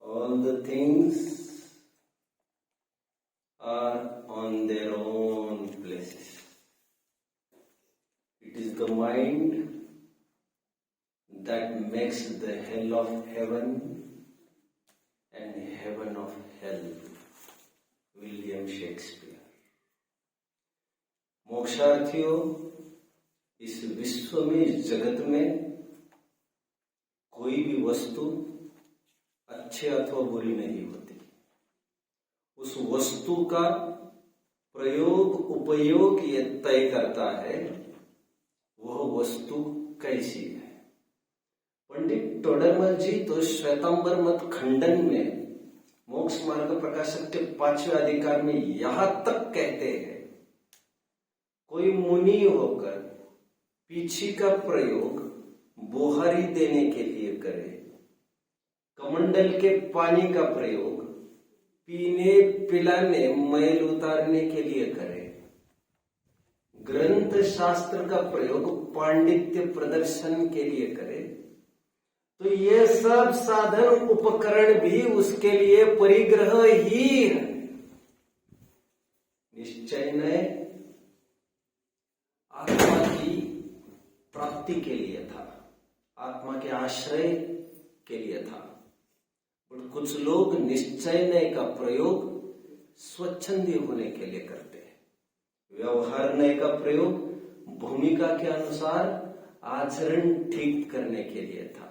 All the things are on their own places. It is the mind that makes the hell of heaven and heaven of hell. William Shakespeare. मोक्षार्थियों, इस विश्व में, इस जगत में कोई भी वस्तु अच्छे अथवा बुरी नहीं होती। उस वस्तु का प्रयोग उपयोग ये तय करता है वह वस्तु कैसी है। पंडित टोडरमल जी तो श्वेतांबर मत खंडन में मोक्ष मार्ग प्रकाशक के 5वें अधिकार में यहां तक कहते हैं, कोई मुनि होकर पीछी का प्रयोग बोहारी देने के लिए करे, कमंडल के पानी का प्रयोग पीने पिलाने मैल उतारने के लिए करे, ग्रंथ शास्त्र का प्रयोग पांडित्य प्रदर्शन के लिए करे, तो ये सब साधन उपकरण भी उसके लिए परिग्रह ही है। निश्चय ने आत्मा की प्राप्ति के लिए था, आत्मा के आश्रय के लिए था। और कुछ लोग निश्चय नय का प्रयोग स्वच्छंदी होने के लिए करते हैं, व्यवहार नय का प्रयोग भूमिका के अनुसार आचरण ठीक करने के लिए था।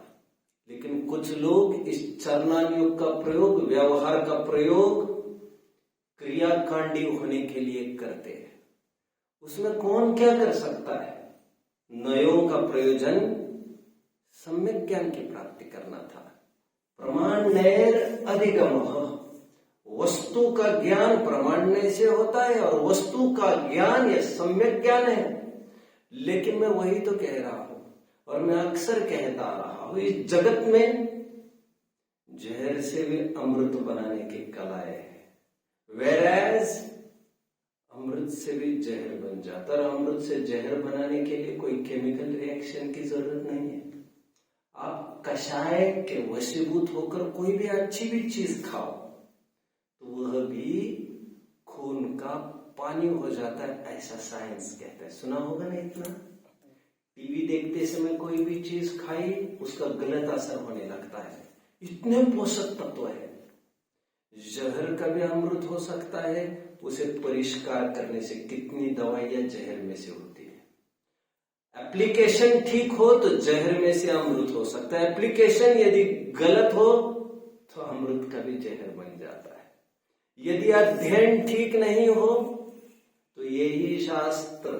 लेकिन कुछ लोग इस चरणायुग का प्रयोग, व्यवहार का प्रयोग क्रियाकांडी होने के लिए करते हैं। उसमें कौन क्या कर सकता है? नयों का प्रयोजन सम्यक ज्ञान की प्राप्ति करना था। प्रमाण नैर अधिगमः, वस्तु का ज्ञान प्रमाणने से होता है और वस्तु का ज्ञान यह सम्यक ज्ञान है। लेकिन मैं वही तो कह रहा हूं और मैं अक्सर कहता रहा हूं, इस जगत में जहर से भी अमृत बनाने की कलाएं है, वेरएज अमृत से भी जहर बन जाता है। अमृत से जहर बनाने के लिए कोई केमिकल रिएक्शन की जरूरत नहीं है। आप कषाय के वशीभूत होकर कोई भी अच्छी भी चीज खाओ तो वह भी खून का पानी हो जाता है, ऐसा साइंस कहता है। सुना होगा ना इतना? टीवी देखते समय कोई भी चीज खाई उसका गलत असर होने लगता है, इतने पोषक तत्व है। जहर का भी अमृत हो सकता है, उसे परिष्कार करने से कितनी दवाइयां जहर में से होती है। एप्लीकेशन ठीक हो तो जहर में से अमृत हो सकता है, एप्लीकेशन यदि गलत हो तो अमृत का भी जहर बन जाता है। यदि अध्ययन ठीक नहीं हो तो यही शास्त्र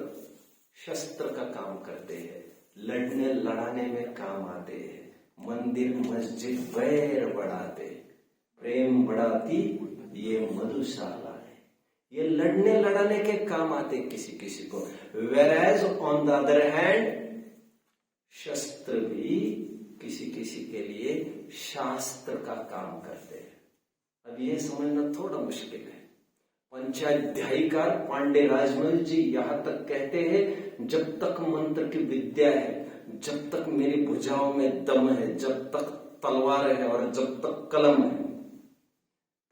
शस्त्र का काम करते हैं, लड़ने लड़ाने में काम आते हैं। मंदिर मस्जिद वैर बढ़ाते, प्रेम बढ़ाती ये मधुशाला है। ये लड़ने लड़ाने के काम आते किसी किसी को। Whereas on the other hand शस्त्र भी किसी किसी के लिए शास्त्र का काम करते हैं। अब ये समझना थोड़ा मुश्किल है। पंचाध्यायीकार पांडे राजमल जी यहां तक कहते हैं, जब तक मंत्र की विद्या है, जब तक मेरी भुजाओं में दम है, जब तक तलवार है और जब तक कलम है,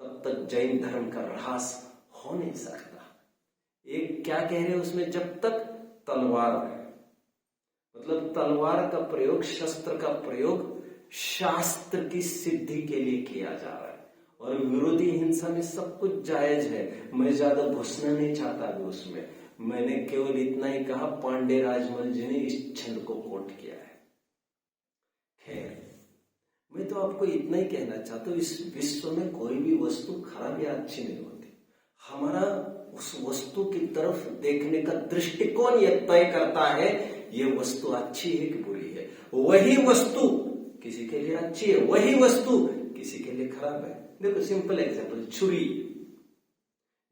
तब तक जैन धर्म का ह्रास हो नहीं सकता। एक क्या कह रहे हैं उसमें, जब तक तलवार है, मतलब तलवार का प्रयोग, शस्त्र का प्रयोग शास्त्र की सिद्धि के लिए किया जा रहा है। और विरोधी हिंसा में सब कुछ जायज है, मैं ज्यादा घुसना नहीं चाहता भी उसमें। मैंने केवल इतना ही कहा, पांडे राजमल जी ने इस छंद को कोट किया है। खैर, मैं तो आपको इतना ही कहना चाहता हूं, इस विश्व में कोई भी वस्तु खराब या अच्छी नहीं होती। हमारा उस वस्तु की तरफ देखने का दृष्टिकोण यह तय करता है ये वस्तु अच्छी है कि बुरी है। वही वस्तु किसी के लिए अच्छी है, वही वस्तु किसी के लिए खराब है। देखो सिंपल एग्जांपल, छुरी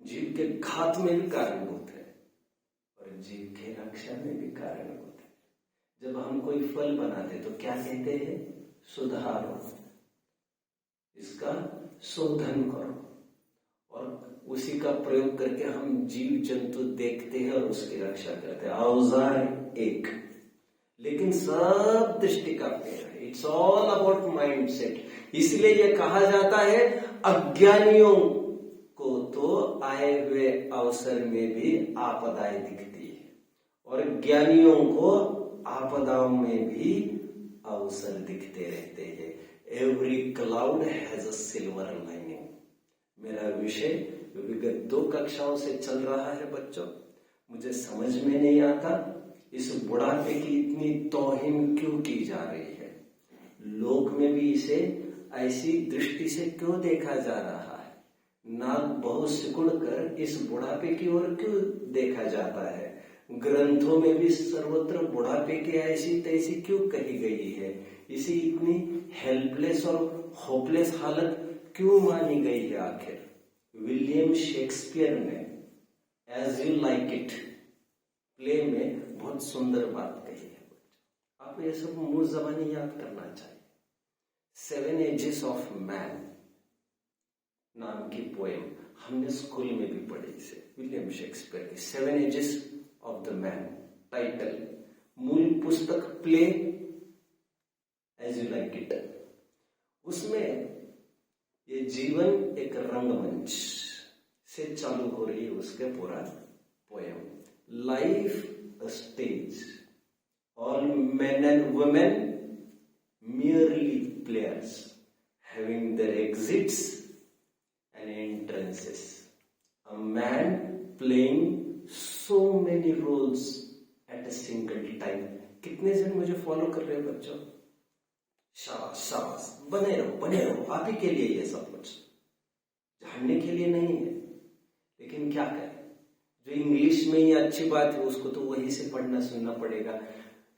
जीव के घात में भी कारणभूत है और जीव के रक्षा में भी कारणभूत है। जब हम कोई फल बनाते तो क्या कहते हैं? सुधारो, इसका शोधन करो। और उसी का प्रयोग करके हम जीव जंतु देखते हैं और उसकी रक्षा करते हैं। औजार एक, लेकिन सब दृष्टि का फेर है। It's all about mind set. इसलिए यह कहा जाता है अज्ञानियों को तो आए हुए अवसर में भी आपदाएं दिखती है और ज्ञानियों को आपदाओं में भी अवसर दिखते रहते हैं। Every cloud has a silver lining. मेरा विषय विगत 2 कक्षाओं से चल रहा है बच्चों, मुझे समझ में नहीं आता इस बुढ़ापे की इतनी तौहीन क्यों की जा रही है। लोक में भी इसे ऐसी दृष्टि से क्यों देखा जा रहा है। नाक बहुत सिकुड़ कर इस बुढ़ापे की ओर क्यों देखा जाता है। ग्रंथों में भी सर्वत्र बुढ़ापे की ऐसी तैसी क्यों कही गई है। इसी इतनी हेल्पलेस और होपलेस हालत क्यों मानी गई है आखिर। विलियम शेक्सपियर ने as you like it play में बहुत सुंदर बात कही है। आप ये सब मुंह जबानी याद करना चाहिए। 7 एजेस ऑफ मैन नाम की पोएम हमने स्कूल में भी पढ़ी इसे, विलियम शेक्सपियर की 7 ages of the man title. मूल पुस्तक play as you like it. उसमें ये जीवन एक रंगमंच से चालू हो रही है उसके पूरा poem. Life a stage, all men and women merely players, having their exits and entrances. A man playing so many roles at a single time. कितने जन मुझे फॉलो कर रहे हैं बच्चों? शाबाश शाबाश, बने रहो, आप ही के लिए ये सब कुछ, जानने के लिए नहीं है। लेकिन क्या करें, जो इंग्लिश में ही अच्छी बात है उसको तो वही से पढ़ना सुनना पड़ेगा।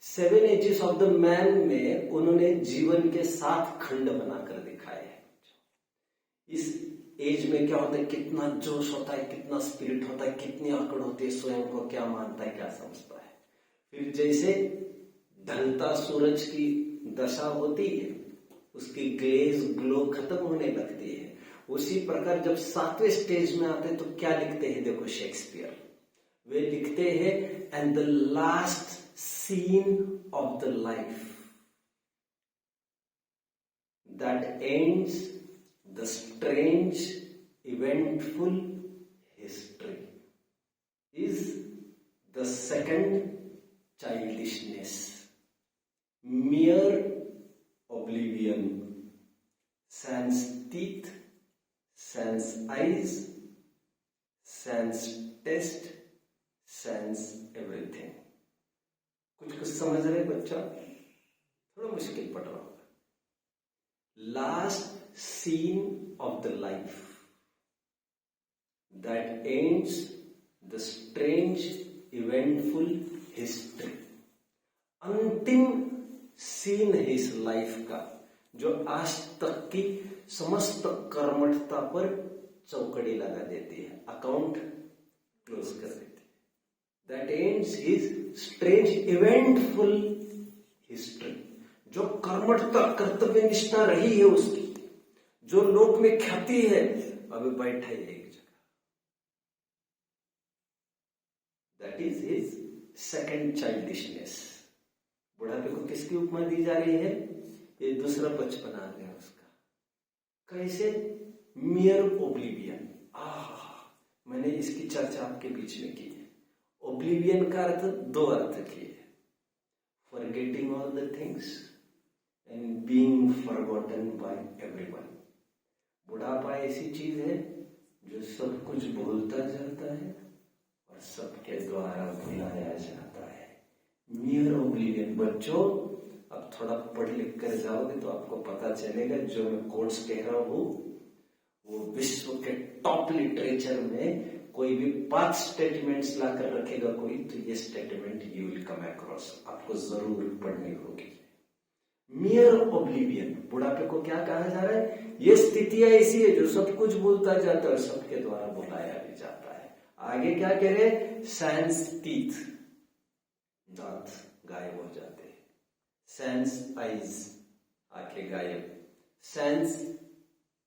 7 एजेस ऑफ द मैन में उन्होंने जीवन के 7 खंड बनाकर दिखाए हैं। इस एज में क्या होता है, कितना जोश होता है, कितना स्पिरिट होता है, कितनी आकड़ होती है, स्वयं को क्या मानता है, क्या समझता है। फिर जैसे ढलता सूरज की दशा होती है, उसकी ग्लेज ग्लो खत्म होने लगती है, उसी प्रकार जब 7वें स्टेज में आते हैं तो क्या लिखते हैं, देखो शेक्सपियर वे लिखते हैं and the last scene of the life that ends the strange eventful history is the second childishness, mere oblivion, sans teeth, sans eyes, sans taste, sans everything. कुछ समझ रहे बच्चा? थोड़ा मुश्किल पड़ रहा होगा। Last scene of the life that ends the strange eventful history. अंतिम सीन है इस लाइफ का जो आज तक की समस्त कर्मठता पर चौकड़ी लगा देती है, अकाउंट क्लोज कर देती है। That ends his strange eventful history. जो कर्मठता कर्तव्य निष्ठा रही है उसकी, जो लोक में ख्याति है, अभी बैठा है एक जगह। That is his second childishness. बुढ़ापे को किसकी उपमा दी जा रही है? ये दूसरा बचपन आ गया उसका। कैसे? मियर ओब्लिवियन। मैंने इसकी चर्चा आपके बीच में की है। ओब्लिवियन का अर्थ 2 अर्थ किए, forgetting all the things and being forgotten by everyone. बुढ़ापा ऐसी चीज है जो सब कुछ भूलता जाता है और सबके द्वारा भुलाया जाता है। मियर ओब्लिवियन। बच्चों अब थोड़ा पढ़ लिख कर जाओगे तो आपको पता चलेगा जो मैं कोट्स कह रहा हूं वो विश्व के टॉप लिटरेचर में कोई भी 5 स्टेटमेंट्स लाकर रखेगा कोई, तो ये statement you will come across, आपको जरूर पढ़नी होगी। मियर ओब्लिवियन, बुढ़ापे को क्या कहा जा रहा है? ये स्थितियां ऐसी है जो सब कुछ भूलता जाता है और सबके द्वारा भुलाया भी जाता है। आगे क्या कह रहे? सैंस टीथ, दांत गायब हो जाते हैं। सेंस आईज, आंखें गायब। सेंस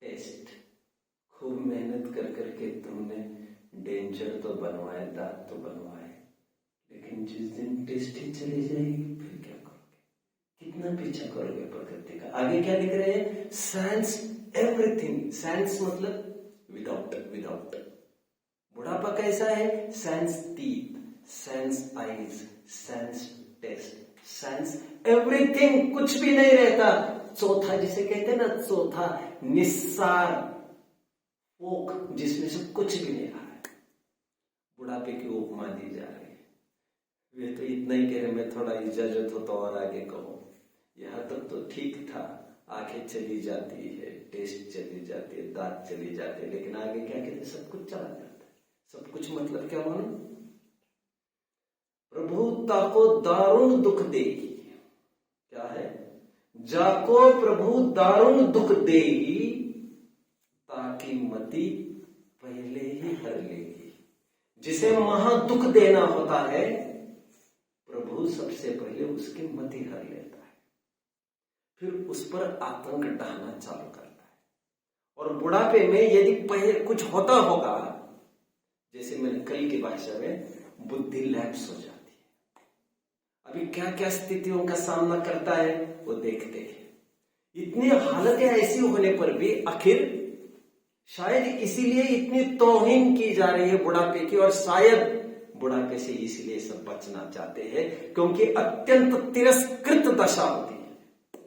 टेस्ट, खूब मेहनत कर करके तुमने डेंचर तो बनवाए, दांत तो बनवाए, लेकिन जिस दिन टेस्ट ही चली जाएगी फिर क्या करोगे? कितना पीछा करोगे प्रकृति का? आगे क्या लिख रहे हैं? Sans everything. साइंस मतलब विदाउट। विदाउट बुढ़ापा कैसा है? Sans teeth, sans eyes, sans taste, sans everything. कुछ भी नहीं रहता। चौथा जिसे कहते हैं ना, चौथा निस्सार फोक, जिसमें से कुछ भी नहीं रहा है। बुढ़ापे की उपमा दी जा रही है। वे तो इतना ही कह रहे, मैं थोड़ा इजाजत हो तो और आगे कहो। यहां तक तो ठीक था, आंखें चली जाती है, टेस्ट चली जाती है, दांत चली जाते हैं, लेकिन आगे क्या कहते? सब कुछ चला जाता है। सब कुछ मतलब क्या मानो? प्रभु ताको दारुण दुख देगी। क्या है? जाको प्रभु दारुण दुख देगी, ताकि मति पहले ही हर लेगी। जिसे महा दुख देना होता है, प्रभु सबसे पहले उसकी मति हर लेता है, फिर उस पर आतंक डालना चालू करता है। और बुढ़ापे में यदि पहले कुछ होता होगा, जैसे मैंने कल की भाषा में, बुद्धि लैप्स हो जाती है। अभी क्या क्या स्थितियों का सामना करता है वो देखते हैं। इतनी हालतें ऐसी होने पर भी आखिर शायद इसीलिए इतनी तौहीन की जा रही है बुढ़ापे की, और शायद बुढ़ापे से इसलिए सब बचना चाहते हैं क्योंकि अत्यंत तिरस्कृत दशा होती है।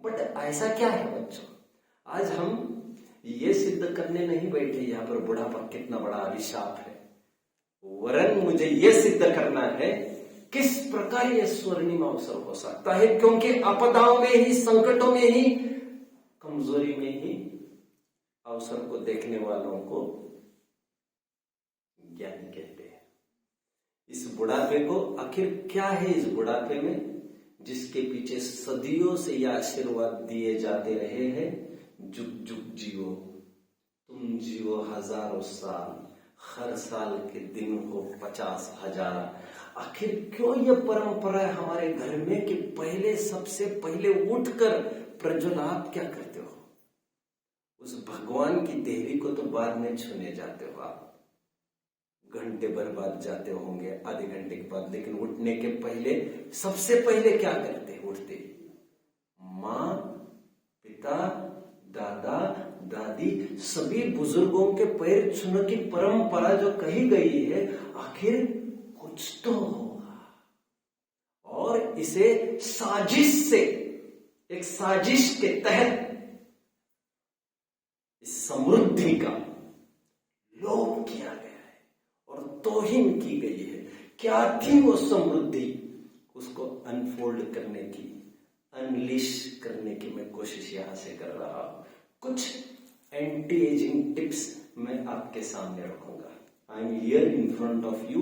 बट ऐसा क्या है बच्चों? आज हम ये सिद्ध करने नहीं बैठे यहां पर बुढ़ापा कितना बड़ा अभिशाप है, वरन मुझे यह सिद्ध करना है किस प्रकार यह स्वर्णिम अवसर हो सकता है, क्योंकि आपदाओं में ही, संकटों में ही, कमजोरी में ही अवसर को देखने वालों को ज्ञान कहते हैं। इस बुढ़ापे को आखिर क्या है? इस बुढ़ापे में जिसके पीछे सदियों से यह आशीर्वाद दिए जाते रहे हैं, जुग जुग जियो, तुम जियो हजारों साल, हर साल के दिन हो 50,000। आखिर क्यों यह परंपरा है हमारे घर में कि पहले, सबसे पहले उठकर प्रज्वल आप क्या करते हो? उस भगवान की देहरी को तो बाद में छूने जाते हो आप, घंटे भर बाद जाते होंगे, आधे घंटे के बाद, लेकिन उठने के पहले सबसे पहले क्या करते? उठते माँ, पिता, दादा, दादी, सभी बुजुर्गों के पैर छूने की परंपरा जो कही गई है, आखिर कुछ तो होगा। और इसे साजिश से, एक साजिश के तहत इस समृद्धि का लोभ किया गया है और तौहीन की गई है। क्या थी वो समृद्धि? उसको अनफोल्ड करने की, अनलिश करने की मैं कोशिश यहां से कर रहा हूं। कुछ एंटी एजिंग टिप्स मैं आपके सामने रखूंगा। I am here in front of you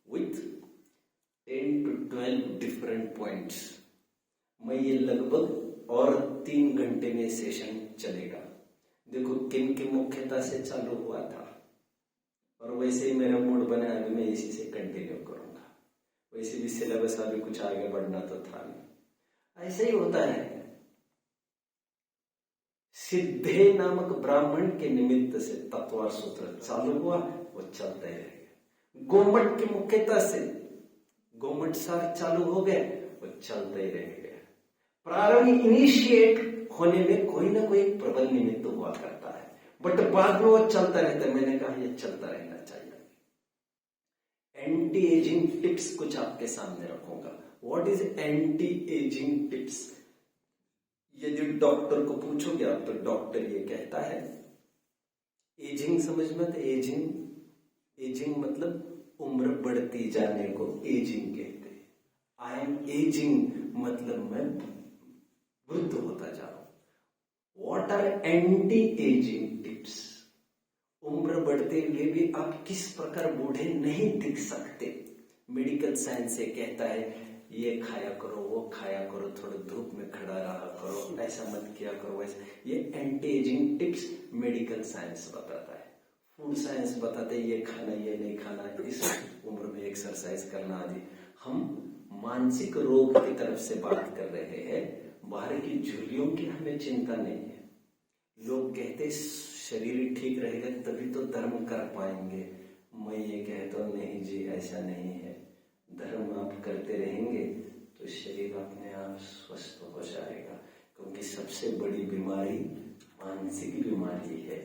with 10 to 12 different points. मैं ये लगभग और 3 घंटे में सेशन चलेगा। देखो किन की मुख्यता से चालू हुआ था, और वैसे ही मेरा मूड बना, अभी मैं इसी से कंटिन्यू करूंगा। वैसे भी सिलेबस अभी कुछ आगे बढ़ना तो था नहीं। ऐसे ही होता है। सिद्धे नामक ब्राह्मण के निमित्त से तत्वार सूत्र चालू हुआ, वो चलता ही रहेगा। गोमट की मुख्यता से गोमट सार चालू हो गए, वो चलता ही रहेगा। प्रारंभ इनिशिएट होने में कोई ना कोई प्रबल निमित्त हुआ करता है, बट बाद में वो चलता रहता है। मैंने कहा ये चलता रहना चाहिए। एंटी एजिंग टिप्स कुछ आपके सामने रखूंगा। What is anti ageing tips? यदि डॉक्टर को पूछोगे आप, तो डॉक्टर ये कहता है, एजिंग समझ में? एजिंग मतलब उम्र बढ़ती जाने को एजिंग कहते हैं। आई एम एजिंग मतलब मैं वृद्ध होता जा रहा हूं। What are anti ageing tips? उम्र बढ़ते हुए भी आप किस प्रकार बूढ़े नहीं दिख सकते। मेडिकल साइंस से कहता है ये खाया करो, वो खाया करो, थोड़ा धूप में खड़ा रहा करो, ऐसा मत किया करो, वैसा। ये anti ageing tips medical science बताता है। फूड साइंस बताते हैं ये खाना, ये नहीं खाना, इस उम्र में एक्सरसाइज करना आदि। हम मानसिक रोग की तरफ से बात कर रहे हैं, बाहर की झुर्रियों की हमें चिंता नहीं है। लोग कहते शरीर ठीक रहेगा तभी तो धर्म कर पाएंगे। मैं ये कहता हूँ नहीं जी, ऐसा नहीं है। धर्म आप करते रहेंगे तो शरीर अपने आप स्वस्थ हो जाएगा, क्योंकि सबसे बड़ी बीमारी मानसिक बीमारी है,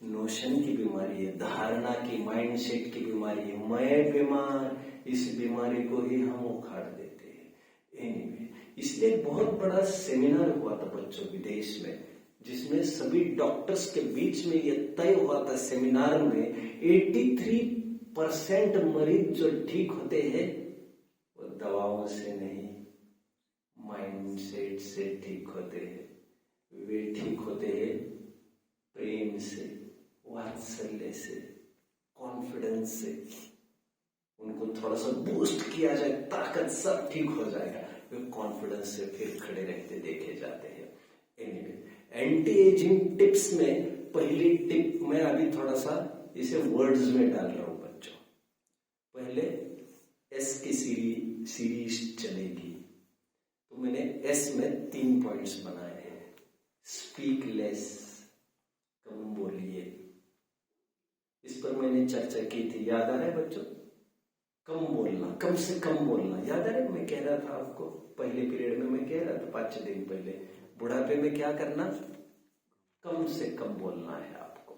नोशन की बीमारी है, धारणा की, माइंडसेट की बीमारी है। मैं बीमार, इस बीमारी को ही हम उखाड़ देते हैं। एनीवे, इसलिए एक बहुत बड़ा सेमिनार हुआ था बच्चों विदेश में, जिसमें सभी डॉक्टर्स के बीच में ये तय हुआ था सेमिनार में 83% मरीज जो ठीक होते हैं वो दवाओं से नहीं, माइंडसेट से ठीक होते हैं। वे ठीक होते हैं प्रेम से, वात्सल्य से, कॉन्फिडेंस से। उनको थोड़ा सा बूस्ट किया जाए, ताकत, सब ठीक हो जाएगा। वे कॉन्फिडेंस से फिर खड़े रहते देखे जाते हैं। एनीवे, एंटी एजिंग टिप्स में पहली टिप मैं अभी थोड़ा सा इसे वर्ड्स में डाल रहा हूं बच्चों। पहले एस की सीरीज चलेगी, तो मैंने एस में 3 पॉइंट्स बनाए हैं। स्पीक लेस, कम बोलिए। इस पर मैंने चर्चा की थी, याद आ रहा है बच्चों? कम बोलना, कम से कम बोलना, याद आ रहा है? मैं कह रहा था आपको पहले पीरियड में, मैं कह रहा था 5-6 दिन पहले, बुढ़ापे में क्या करना? कम से कम बोलना है आपको।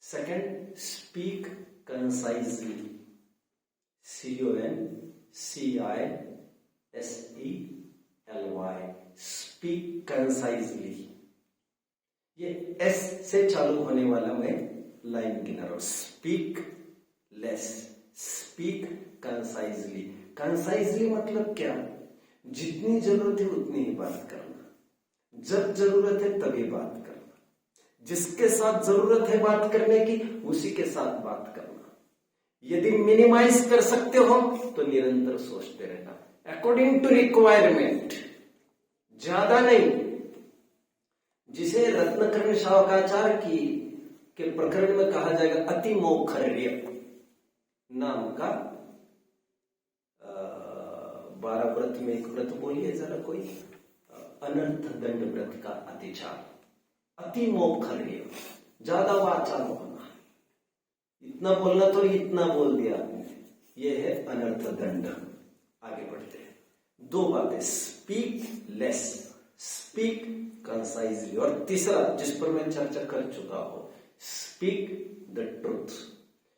Second, speak concisely, CONCISELY, speak concisely. ये एस से चालू होने वाला मैं लाइन गिना रहा हूं। Speak less, speak concisely. Concisely मतलब क्या? जितनी जरूरत है उतनी ही बात करना, जब जरूरत है तभी बात करना, जिसके साथ जरूरत है बात करने की उसी के साथ बात करना। यदि मिनिमाइज कर सकते हो तो निरंतर सोचते रहना, अकॉर्डिंग टू रिक्वायरमेंट, ज्यादा नहीं। जिसे रत्नकर्ण शावकाचार्य की के प्रकरण में कहा जाएगा अति मोक्षर्य नाम का 12 व्रत में एक व्रत बोलिए जरा कोई, अनर्थ दंड व्रत का अतिचार, अति मोक्षर्य, ज्यादा वाचाल होना, इतना बोलना तो इतना बोल दिया आपने, ये है अनर्थ दंड। आगे बढ़ते हैं। 2 बातें, स्पीक लेस, स्पीक कंसाइजली, और तीसरा जिस पर मैं चर्चा कर चुका हूं, speak the truth.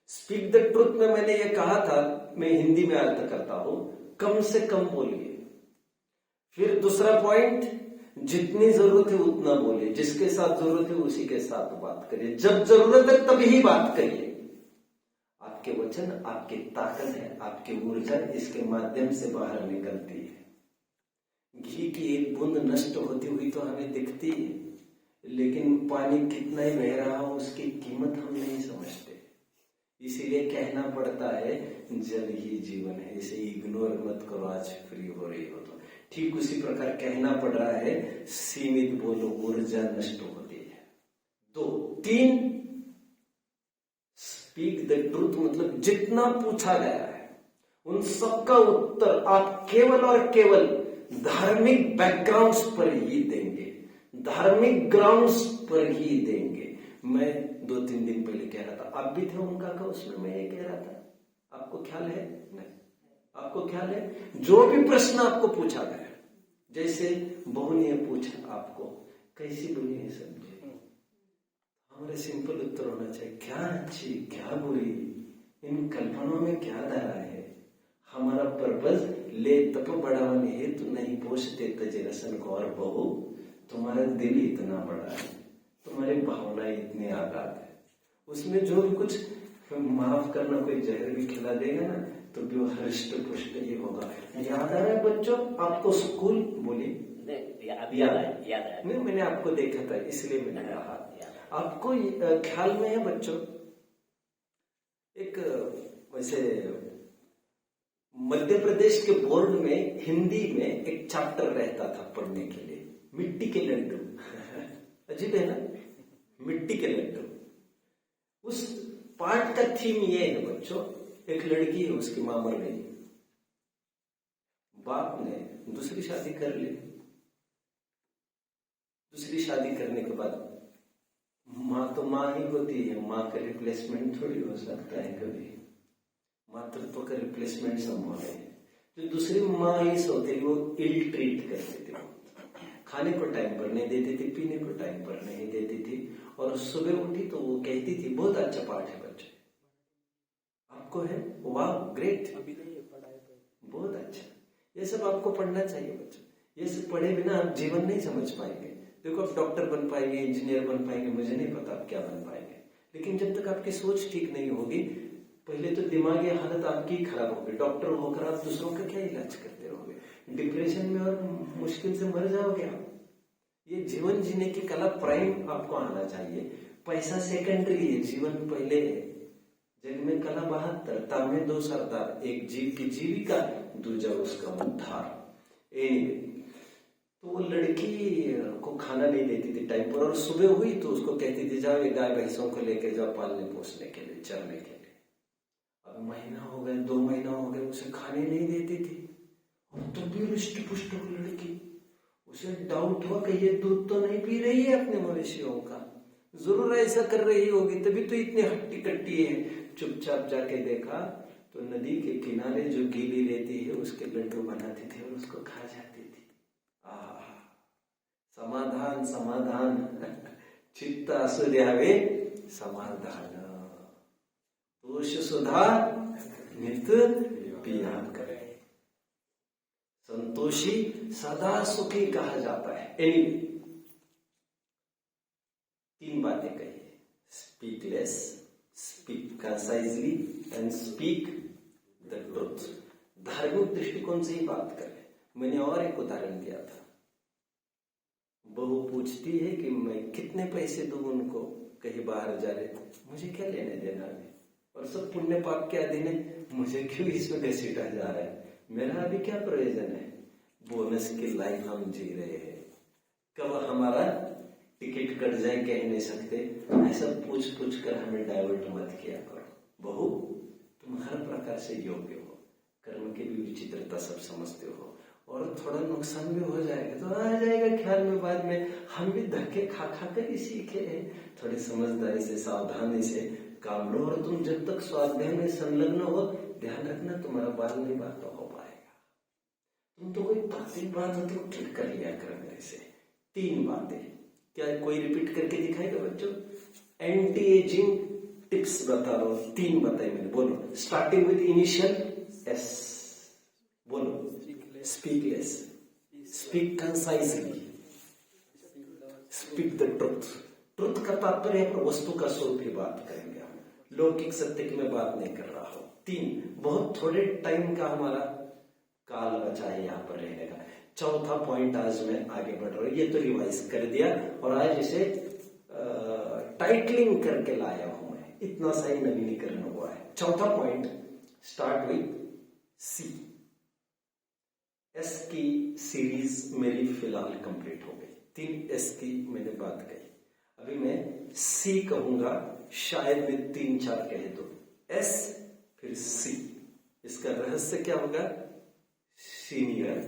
Speak the truth में मैंने ये कहा था, मैं हिंदी में अर्थ करता हूं, कम से कम बोलिए। फिर दूसरा पॉइंट, जितनी जरूरत है उतना बोलिए, जिसके साथ जरूरत है उसी के साथ बात करिए, जब जरूरत है तभी ही बात करिए। आपके वचन आपकी ताकत है, आपकी ऊर्जा इसके माध्यम से बाहर निकलती है। घी की एक बूंद नष्ट होती हुई तो हमें दिखती है, लेकिन पानी कितना ही बह रहा हो उसकी कीमत हम नहीं समझते। इसीलिए कहना पड़ता है जल ही जीवन है, इसे इग्नोर मत करो, आज फ्री हो रही हो तो। ठीक उसी प्रकार कहना पड़ रहा है, सीमित बोलो, ऊर्जा नष्ट होती है। 2, 3, स्पीक द ट्रूथ मतलब जितना पूछा गया है उन सबका उत्तर आप केवल और केवल धार्मिक बैकग्राउंड्स पर ही देंगे, धार्मिक ग्राउंड्स पर ही देंगे। मैं 2-3 दिन पहले कह रहा था, आप भी थे उनका का उसमें, मैं ये कह रहा था, आपको ख्याल है? नहीं, आपको ख्याल है? जो भी प्रश्न आपको पूछा गया, जैसे बहू ने पूछा आपको कैसी बुरी है सब्जी, हमारे सिंपल उत्तर होना चाहिए, क्या अच्छी क्या बुरी, इन कल्पनाओं में क्या धरा है। हमारा पर्पज ले तप बढ़ाने हेतु नहीं पोषते तजे रसन को, और बहू तुम्हारा दिल इतना बड़ा है, तुम्हारी भावनाएं इतनी आगाध है, उसमें जो भी कुछ माफ करना, कोई जहर भी खिला देगा ना तो भी वो हृष्ट पुष्ट ही होगा। याद आ रहा है बच्चों आपको स्कूल? बोलिए। याद है? नहीं, मैंने आपको देखा था इसलिए मैंने कहा। आपको ख्याल में है बच्चों, एक वैसे मध्य प्रदेश के बोर्ड में हिंदी में एक चैप्टर रहता था पढ़ने के लिए, मिट्टी के लड्डू। अजीब है ना, मिट्टी के लड्डू। उस पाठ का थीम ये है बच्चों, एक लड़की है, उसकी मां मर गई, बाप ने दूसरी शादी कर ली। दूसरी शादी करने के बाद माँ तो माँ ही होती है, माँ का रिप्लेसमेंट थोड़ी हो सकता है कभी। मातृत्व का रिप्लेसमेंट संभव है। जो दूसरी माँ ही होती है वो इल ट्रीट करती थी, खाने को टाइम पर नहीं देती थी, पीने को टाइम पर नहीं देती थी, और सुबह उठी तो वो कहती थी बहुत अच्छा पाठ है बच्चे, आपको है, वाह ग्रेट, बहुत अच्छा, ये सब आपको पढ़ना चाहिए बच्चों। ये सब पढ़े बिना आप जीवन नहीं समझ पाएंगे। देखो आप डॉक्टर बन पाएंगे, इंजीनियर बन पाएंगे, मुझे नहीं पता आप क्या बन पाएंगे, लेकिन जब तक आपकी सोच ठीक नहीं होगी, पहले तो दिमागी हालत आपकी खराब होगी। डॉक्टर होकर आप दूसरों का क्या इलाज करते रहोगे, डिप्रेशन में और मुश्किल से मर जाओगे आप। ये जीवन जीने की कला प्राइम आपको आना चाहिए, पैसा सेकेंडरी है, जीवन पहले है। जग में कला 72, तामे 2 सरदार, एक जीव की जीविका, दूजा उसका उद्धार। एनीवे, तो वो लड़की को खाना नहीं देती थी टाइम पर, और सुबह हुई तो उसको कहती थी जाओ ये गाय भैंसों को लेके जाओ पालने पोसने के लिए, चरने के लिए। अब महीना हो गए, 2 महीना हो गए, उसे खाने नहीं देती थी, और तो भी रुष्ट पुष्ट लड़की, उसे डाउट हुआ कि ये दूध तो नहीं पी रही है अपने मवेशियों का, जरूर ऐसा कर रही होगी, तभी तो इतनी हट्टी कट्टी है। चुपचाप जाके देखा तो नदी के किनारे जो गीली रहती है उसके लड्डू बनाती थी और उसको खा जाती थी। समाधान समाधान चित्त असू द्यावे समाधान, दोष सुधा नित पिया करे, संतोषी सदा सुखी कहा जाता है। एनीवे, 3 बातें कही, speak less, speak concisely and speak the truth. धार्मिक दृष्टिकोण से ही बात करें। मैंने और एक उदाहरण दिया था, बहू पूछती है कि मैं कितने पैसे दूं उनको, कहीं बाहर जा रहे थे, मुझे क्या लेने देना है, और सब पुण्य पाप के अधीन है, मुझे क्यों इसमें घसीटा जा रहा है, मेरा अभी क्या प्रयोजन है। बोनस की लाइफ हम जी रहे हैं, कब हमारा टिकट कट जाए कह नहीं सकते। ऐसा पूछ पूछ कर हमें डाइवर्ट मत किया करो। बहू तुम हर प्रकार से योग्य हो, कर्म की भी विचित्रता सब समझते हो, और थोड़ा नुकसान भी हो जाएगा तो आ जाएगा ख्याल में, बाद में हम भी धक्के खा खा कर ही सीखे हैं। थोड़ी समझदारी से सावधानी से काम लो, और तुम जब तक स्वाध्याय में संलग्न हो, ध्यान रखना तुम्हारा बाल नहीं बात हो पाएगा। तुम तो कोई बात हो तो ठीक कर लिया कर मेरे से। 3 बातें, क्या कोई रिपीट करके दिखाएगा बच्चों? एंटी एजिंग टिप्स बता रहा हूं, 3 बताई मैंने, बोलो। स्टार्टिंग विद इनिशियल एस, बोलो। Speak less, speak concisely, speak the truth. Truth का तात्पर्य है वस्तु का स्वरूप की बात करेंगे हम, लौकिक सत्य की मैं बात नहीं कर रहा हूं। 3, बहुत थोड़े टाइम का हमारा काल बचा है यहाँ पर रहने का। 4था पॉइंट आज मैं आगे बढ़ रहा हूं, ये तो रिवाइज कर दिया और आज इसे टाइटलिंग करके लाया हूं मैं, इतना सही नवीनीकरण हुआ है। 4था point, start with C. S की सीरीज मेरी फिलहाल कंप्लीट हो गई, 3 एस की मैंने बात कही, अभी मैं सी कहूंगा, शायद मैं 3-4 कह दूं। एस फिर सी, इसका रहस्य क्या होगा? सीनियर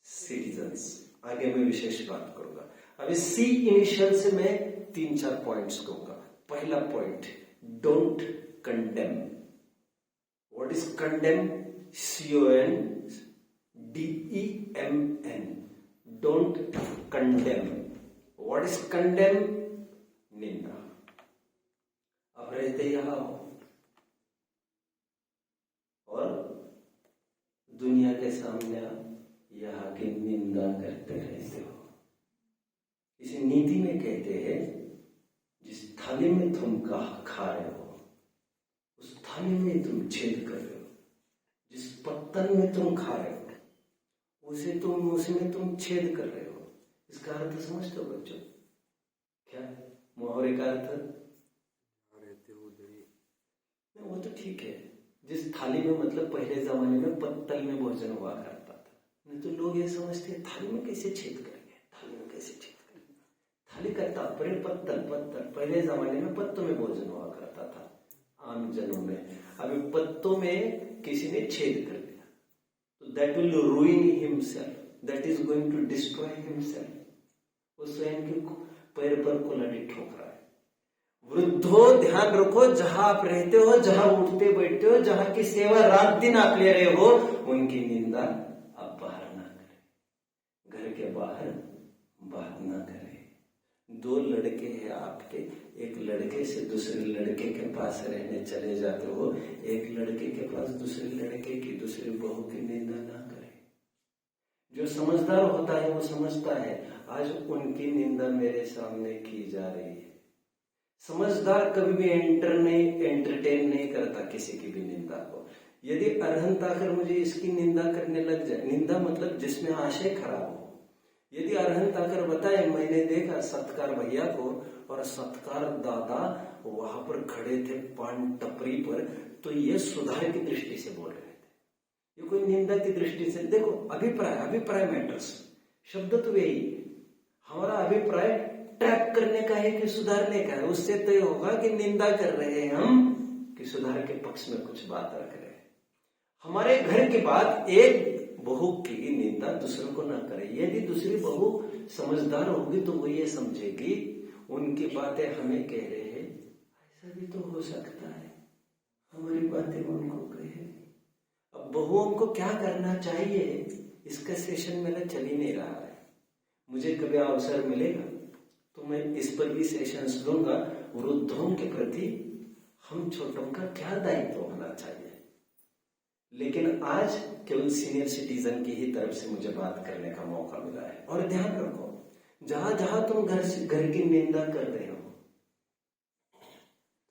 सिटीजन्स, आगे मैं विशेष बात करूंगा। अभी सी इनिशियल से मैं 3-4 पॉइंट्स कहूंगा। पहला point, don't condemn. What is condemn? CONDEMN, don't condemn. What is condemn? निंदा। अब रहते यहां हो और दुनिया के सामने यहाँ की निंदा करते रहते हो। इसे नीति में कहते हैं, जिस थाली में तुम खा रहे हो उस थाली में तुम छेद कर रहे हो, जिस पत्तन में तुम खा रहे हो उसमें तुम छेद कर रहे हो। इसका अर्थ समझते हो बच्चों? क्या मुहावरे का अर्थ? वो तो ठीक है, जिस थाली में, मतलब पहले जमाने में पत्तल में भोजन हुआ करता था, नहीं तो लोग ये समझते हैं थाली में कैसे छेद करेंगे, थाली में कैसे छेद करेंगे। थाली का तात्पर्य पत्तल, पहले जमाने में पत्तों में भोजन हुआ करता था आम जनों में। अभी पत्तों में किसी ने छेद कर दिया तो that will ruin himself, that is going to destroy himself. वो स्वयं के पैर पर कुल्हाड़ी ठोक रहा है। वृद्धो ध्यान रखो, जहां आप रहते हो, जहां उठते बैठते हो, जहां की सेवा रात दिन आप ले रहे हो, उनकी निंदा आप बाहर ना करें, घर के बाहर बात ना करें। दो लड़के हैं आपके, एक लड़के से दूसरे लड़के के पास रहने चले जाते हो, एक लड़के के पास दूसरे लड़के की, दूसरी बहू की निंदा ना करें। जो समझदार होता है वो समझता है आज उनकी निंदा मेरे सामने की जा रही है। समझदार कभी भी एंटरटेन नहीं करता किसी की भी निंदा को। यदि अरहंत आकर मुझे इसकी निंदा करने लग जाए, निंदा मतलब जिसमें आशय खराब हो, यदि अरहंत आकर बताए मैंने देखा सत्कार भैया को और सत्कार दादा वहां पर खड़े थे पान टपरी पर, तो ये सुधार की दृष्टि से बोल रहे थे, ये कोई निंदा की दृष्टि से। देखो अभिप्राय मैटर्स, शब्द तो यही, हमारा अभिप्राय ट्रैप करने का है कि सुधारने का है। उससे तय होगा कि निंदा कर रहे हैं हम कि सुधार के पक्ष में कुछ बात रख रहे हैं। हमारे घर की बात एक बहू की निंदा दूसरों को ना करे। यदि दूसरी बहू समझदार होगी तो वो ये समझेगी उनकी बातें हमें कह रहे हैं, ऐसा भी तो हो सकता है हमारी बातें उनको कहे। अब बहुओं को क्या करना चाहिए, इसका सेशन मेरा चल ही नहीं रहा है। मुझे कभी अवसर मिलेगा तो मैं इस पर भी सेशंस दूंगा, वृद्धों के प्रति हम छोटों का क्या दायित्व होना चाहिए। लेकिन आज केवल सीनियर सिटीजन की ही तरफ से मुझे बात करने का मौका मिला है। और ध्यान रखो, जहां जहां तुम घर की निंदा कर रहे हो,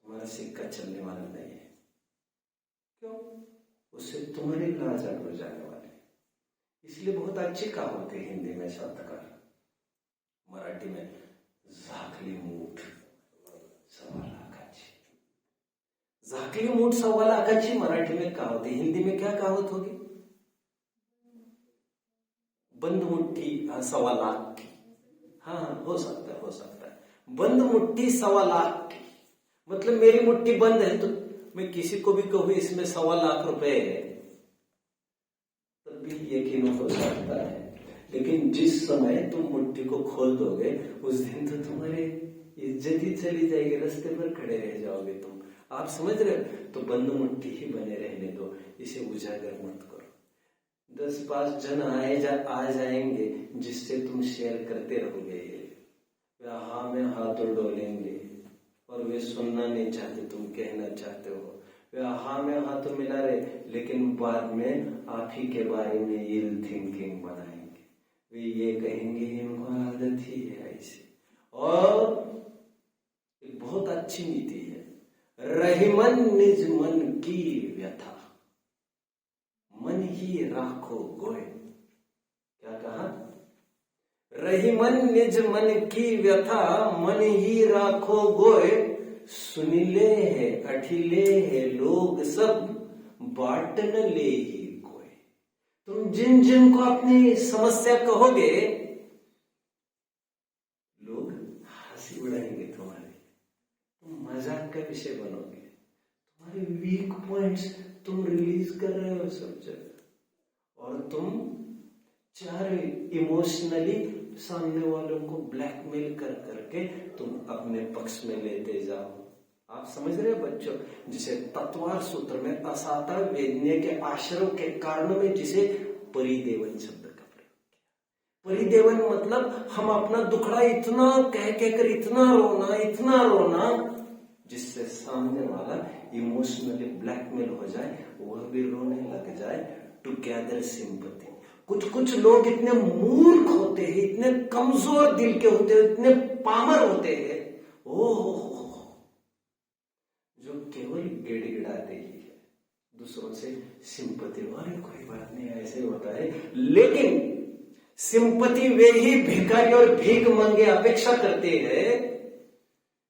तुम्हारा सिक्का चलने वाला नहीं है। क्यों? उससे तुम्हारी लाज हो जाने वाली। इसलिए बहुत अच्छी कहावत है हिंदी में शब्दकार, मराठी में झाकली मूठ सवा लाखाची। झाकली मूठ सवा लाखाची मराठी में कहावत है, हिंदी में क्या कहावत होगी? बंद मुट्ठी सवा लाख की। हाँ, हो सकता है बंद मुट्ठी सवा लाख की, मतलब मेरी मुट्ठी बंद है तो मैं किसी को भी कहूं इसमें 1.25 लाख रुपए है, तब भी यकीन हो सकता है। लेकिन जिस समय तुम मुट्ठी को खोल दोगे उस दिन तो तुम्हारी इज्जत ही चली जाएगी, रास्ते पर खड़े रह जाओगे तुम। आप समझ रहे हो? तो बंद मुट्ठी ही बने रहने दो, इसे उजागर मत करो। 10-5 जन आ जाएंगे जिससे तुम शेयर करते रहोगे, हाँ में हाथों डोलेंगे और वे सुनना नहीं चाहते, तुम कहना चाहते हो। वे हाँ में हाथों मिला रहे लेकिन बाद में आप ही के बारे में इल थिंकिंग बनाएंगे। वे ये कहेंगे इनको आदत ही है ऐसी। और एक बहुत अच्छी नीति है, रहीमन निज मन की व्यथा मन ही राखो गोय। क्या कहा? रहीमन निज मन की व्यथा मन ही राखो गोय, सुनिले है अठिले है लोग सब बाट न ले ही कोई। तुम जिन जिन को अपनी समस्या कहोगे लोग हंसी उड़ाएंगे तुम्हारे, तुम मजाक का विषय बनोगे, तुम्हारे वीक पॉइंट्स तुम रिलीज कर रहे हो सब जगह, और तुम चार इमोशनली सामने वालों को ब्लैकमेल कर करके तुम अपने पक्ष में लेते जाओ। आप समझ रहे हो बच्चों, जिसे तत्वार सूत्र में असाता वेदनीय के आश्रव के कारण में जिसे परिदेवन शब्द का प्रयोग किया। परिदेवन मतलब हम अपना दुखड़ा इतना कह कर इतना रोना जिससे सामने वाला इमोशनली ब्लैकमेल हो जाए, वह भी रोने लग जाए। To gather sympathy. कुछ लोग इतने मूर्ख होते हैं, इतने कमजोर दिल के होते हैं, इतने पामर होते हैं, जो केवल गिड़गिड़ाते ही है, दूसरों से सिंपैथी, अरे कोई बात नहीं ऐसे होता है। लेकिन सिंपैथी वे ही भिखारी और भीख मांगे अपेक्षा करते हैं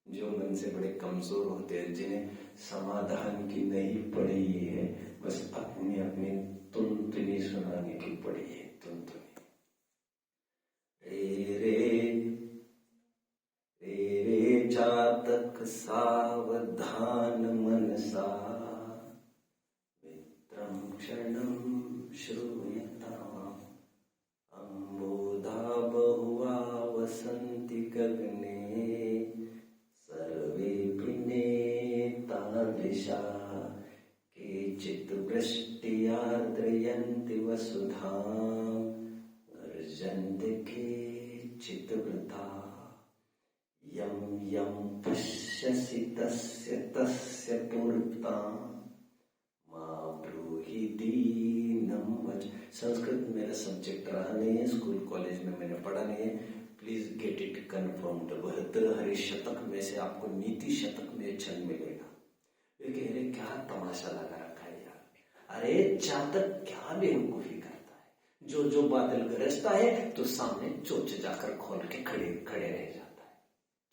जो मन से बड़े कमजोर होते हैं, जिन्हें समाधान की नहीं पड़ी है, बस अपनी अपनी तुनतुनी सुनाने की पड़ी है। तुनतुनी रे जातक सावधान मनसा मित्रं क्षणं श्रूयताम् अम्बोधा बहुवा वसन्ति गगने सर्वे नयन्ति वसुधाम् अर्जन्ति केचिद्वृथा यं यं पश्यसि तस्य तस्य पूर्वताम् मा ब्रूहि दीनं वच। संस्कृत मेरा सब्जेक्ट रहा नहीं है, स्कूल कॉलेज में मैंने पढ़ा नहीं है, please get it confirmed. Bhartrihari शतक में से आपको नीति शतक में छंद मिलेगा। लेकिन अरे क्या तमाशा लगा रखा है यार, अरे चातक क्या बेवकूफी करता है, जो जो बादल गरजता है तो सामने चोच जाकर खोल के खड़े खड़े रह जाता है।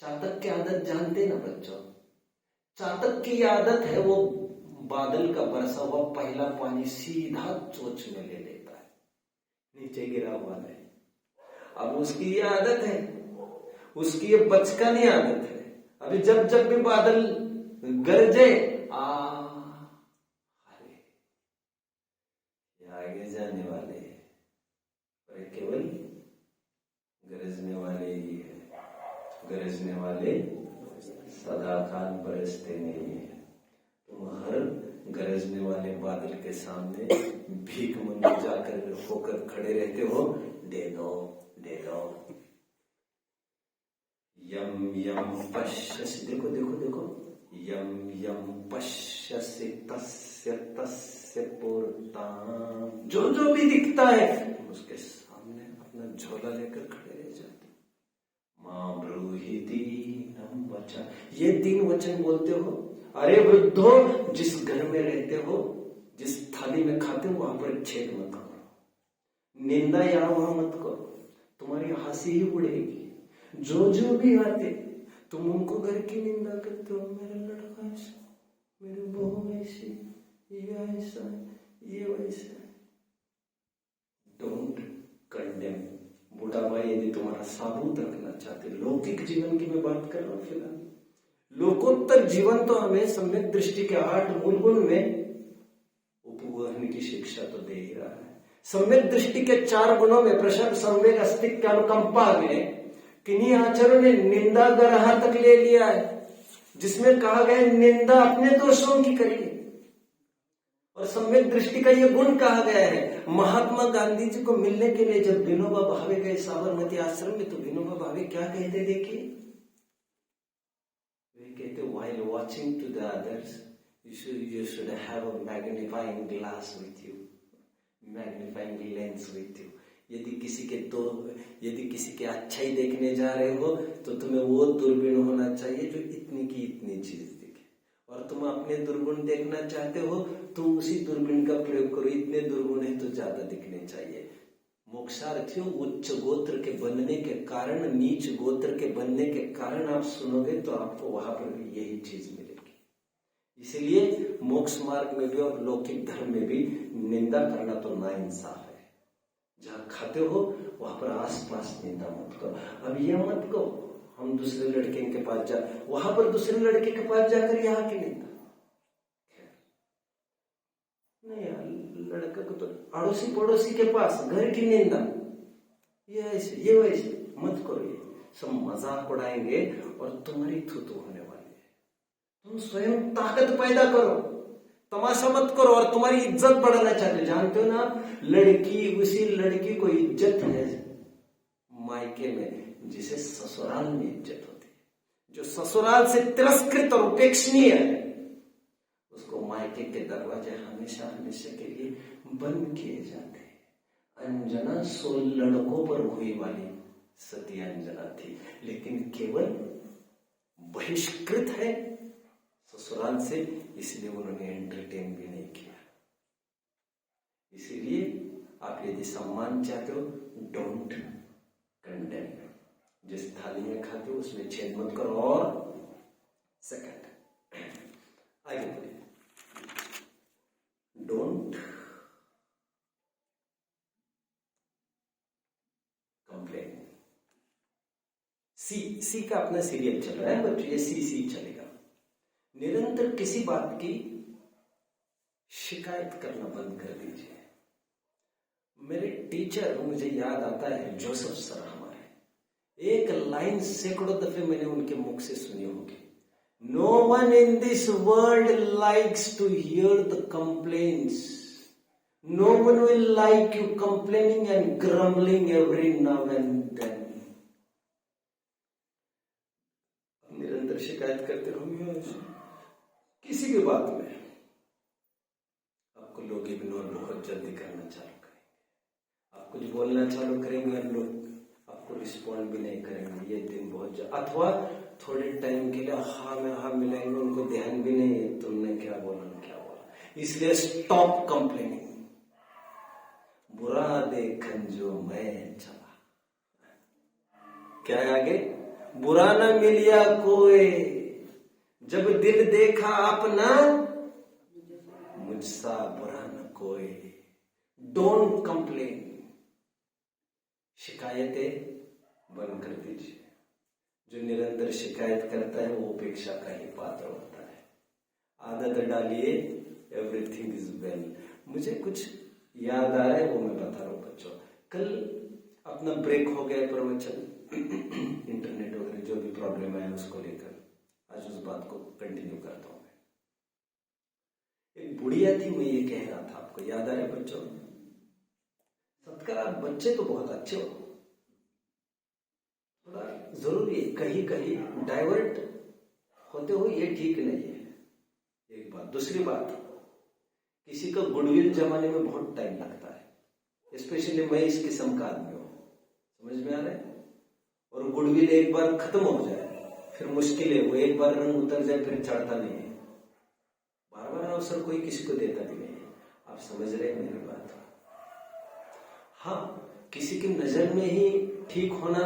चातक की आदत जानते ना बच्चों, चातक की आदत है वो बादल का बरसा हुआ पहला पानी सीधा चोच में ले लेता है, नीचे गिरा हुआ नहीं। अब उसकी ये आदत है, उसकी ये बचकानी आदत है। अभी जब जब भी बादल गरजे अरे ये आगे जाने वाले पर केवल गरजने वाले ही है, गरजने वाले सदा काल बरसते नहीं है। तुम हर गरजने वाले बादल के सामने भीख मंगे जाकर होकर खड़े रहते हो, दे दो दे दो। यम यम पश्यसि, देखो देखो देखो, यम यम पश्यसि तस्य तस्य पूर्वताम्, जो जो भी दिखता है उसके सामने अपना झोला लेकर खड़े रह जाते। मां ब्रूहि दीनं वचन, ये 3 वचन बोलते हो। अरे वृद्धो, जिस घर में रहते हो, जिस थाली में खाते हो वहां पर छेद मत करो, निंदा यहाँ वहां मत करो, तुम्हारी हंसी ही उड़ेगी। जो जो भी आते तुम उनको घर की निंदा करते हो, मेरा लड़का ऐसा, मेरी बहू ऐसी, ये ऐसा, ये वैसा। Don't condemn. बुढ़ापा यदि तुम्हारा साबुत रखना चाहते, लौकिक जीवन की मैं बात कर रहा हूं फिलहाल, लोकोत्तर जीवन तो हमें सम्यक दृष्टि के 8 मूल गुण में उपवहन की शिक्षा तो दे ही रहा है। सम्यक दृष्टि के 4 गुणों में प्रशंसा, संवेग, अस्तित्व, अनुकंपा में किन्हीं आचार्यों ने निंदा गरहा तक ले लिया है, जिसमें कहा गया निंदा अपने दोषों की करिए। और सम्यक दृष्टि का यह गुण कहा गया है। महात्मा गांधी जी को मिलने के लिए जब विनोबा भावे गए साबरमती आश्रम में, तो विनोबा भावे क्या कहते देखिए, वे कहते while watching to the others you should have a magnifying glass with you, magnifying lens with you। यदि किसी के अच्छाई देखने जा रहे हो तो तुम्हें वो दूरबीन होना चाहिए जो इतनी की इतनी चीज दिखे, और तुम अपने दुर्गुण देखना चाहते हो तो उसी दूरबीन का प्रयोग करो, इतने दुर्गुण है तो ज्यादा दिखने चाहिए। मोक्षार्थियों, उच्च गोत्र के बनने के कारण, नीच गोत्र के बनने के कारण आप सुनोगे तो आपको वहां पर भी यही चीज मिलेगी। इसीलिए मोक्ष मार्ग में भी और लौकिक धर्म में भी निंदा करना तो नाइंसाफ है। जहां खाते हो वहां पर आसपास निंदा मत करो। अब ये मत कहो हम दूसरे लड़के के पास जा, वहां पर दूसरे लड़के के पास जाकर यहाँ की निंदा नहीं यार, लड़का को तो अड़ोसी पड़ोसी के पास घर की निंदा, ये ऐसे ये वैसे मत करो। ये सब मजाक उड़ाएंगे और तुम्हारी थूथू होने वाली है। तुम स्वयं ताकत पैदा करो, तमाशा मत करो, और तुम्हारी इज्जत बढ़ाना चाहते हो। जानते हो ना आप, लड़की, उसी लड़की को इज्जत है मायके में जिसे ससुराल में इज्जत होती है। जो ससुराल से तिरस्कृत और उपेक्षणीय है उसको मायके के दरवाजे हमेशा हमेशा के लिए बंद किए जाते हैं। अंजना 16 लड़कों पर हुई वाली सती अंजना थी, लेकिन केवल बहिष्कृत है ससुराल से, इसलिए उन्होंने एंटरटेन भी नहीं किया। इसीलिए आप यदि सम्मान चाहते हो, डोंट कंडेम। जिस थाली में खाते हो उसमें छेद मत करो। और सेकंड, आगे बढ़िए, डोंट कंप्लेन। सी का अपना सीरियल चल रहा है बच्चों, ये सी चलेगा। निरंतर किसी बात की शिकायत करना बंद कर दीजिए। मेरे टीचर, मुझे याद आता है जोसेफ सर हमारे, एक लाइन सैकड़ों दफे मैंने उनके मुख से सुनी होगी। No one in this world likes to hear the complaints, No one will like you complaining and grumbling every now and then. निरंतर शिकायत करते रहोगे किसी भी बात में, आपको लोग इग्नोर बहुत जल्दी करना चालू करेंगे। आप कुछ बोलना चालू करेंगे और लोग आपको रिस्पॉन्ड भी नहीं करेंगे। ये दिन बहुत अथवा थोड़े टाइम के लिए हाँ में हाँ मिलाएंगे, उनको ध्यान भी नहीं है तुमने क्या बोला क्या बोला। इसलिए स्टॉप कंप्लेनिंग। बुरा देखन जो मैं चला, क्या है आगे? बुरा न मिलिया कोई, जब दिल देखा अपना, मुझसा बुरा न कोई। Don't complain. शिकायतें बंद कर दीजिए। जो निरंतर शिकायत करता है वो उपेक्षा का ही पात्र होता है। आदत डालिए, एवरीथिंग इज वेल। मुझे कुछ याद आ रहा है, वो मैं बता रहा हूं बच्चों। कल अपना ब्रेक हो गया प्रवचन, इंटरनेट वगैरह जो भी प्रॉब्लम है उसको लेकर, आज उस बात को कंटिन्यू करता हूं मैं। एक बुढ़िया थी, मैं ये कह रहा था, आपको याद आ रहा है बच्चों? सत्कार, बच्चे तो बहुत अच्छे हो, थोड़ा जरूरी है कहीं कहीं डाइवर्ट होते हो, ये ठीक नहीं है। एक बात। दूसरी बात, किसी का गुडविल जमाने में बहुत टाइम लगता है, स्पेशली मैं इस किस्म का आदमी हूं, समझ में आ रहा है? और गुडविल एक बार खत्म हो जाए फिर मुश्किल है, वो एक बार रंग उतर जाए फिर चढ़ता नहीं है। बार बार अवसर कोई किसी को देता भी नहीं है। आप समझ रहे हैं मेरी बात? हाँ, किसी की नजर में ही ठीक होना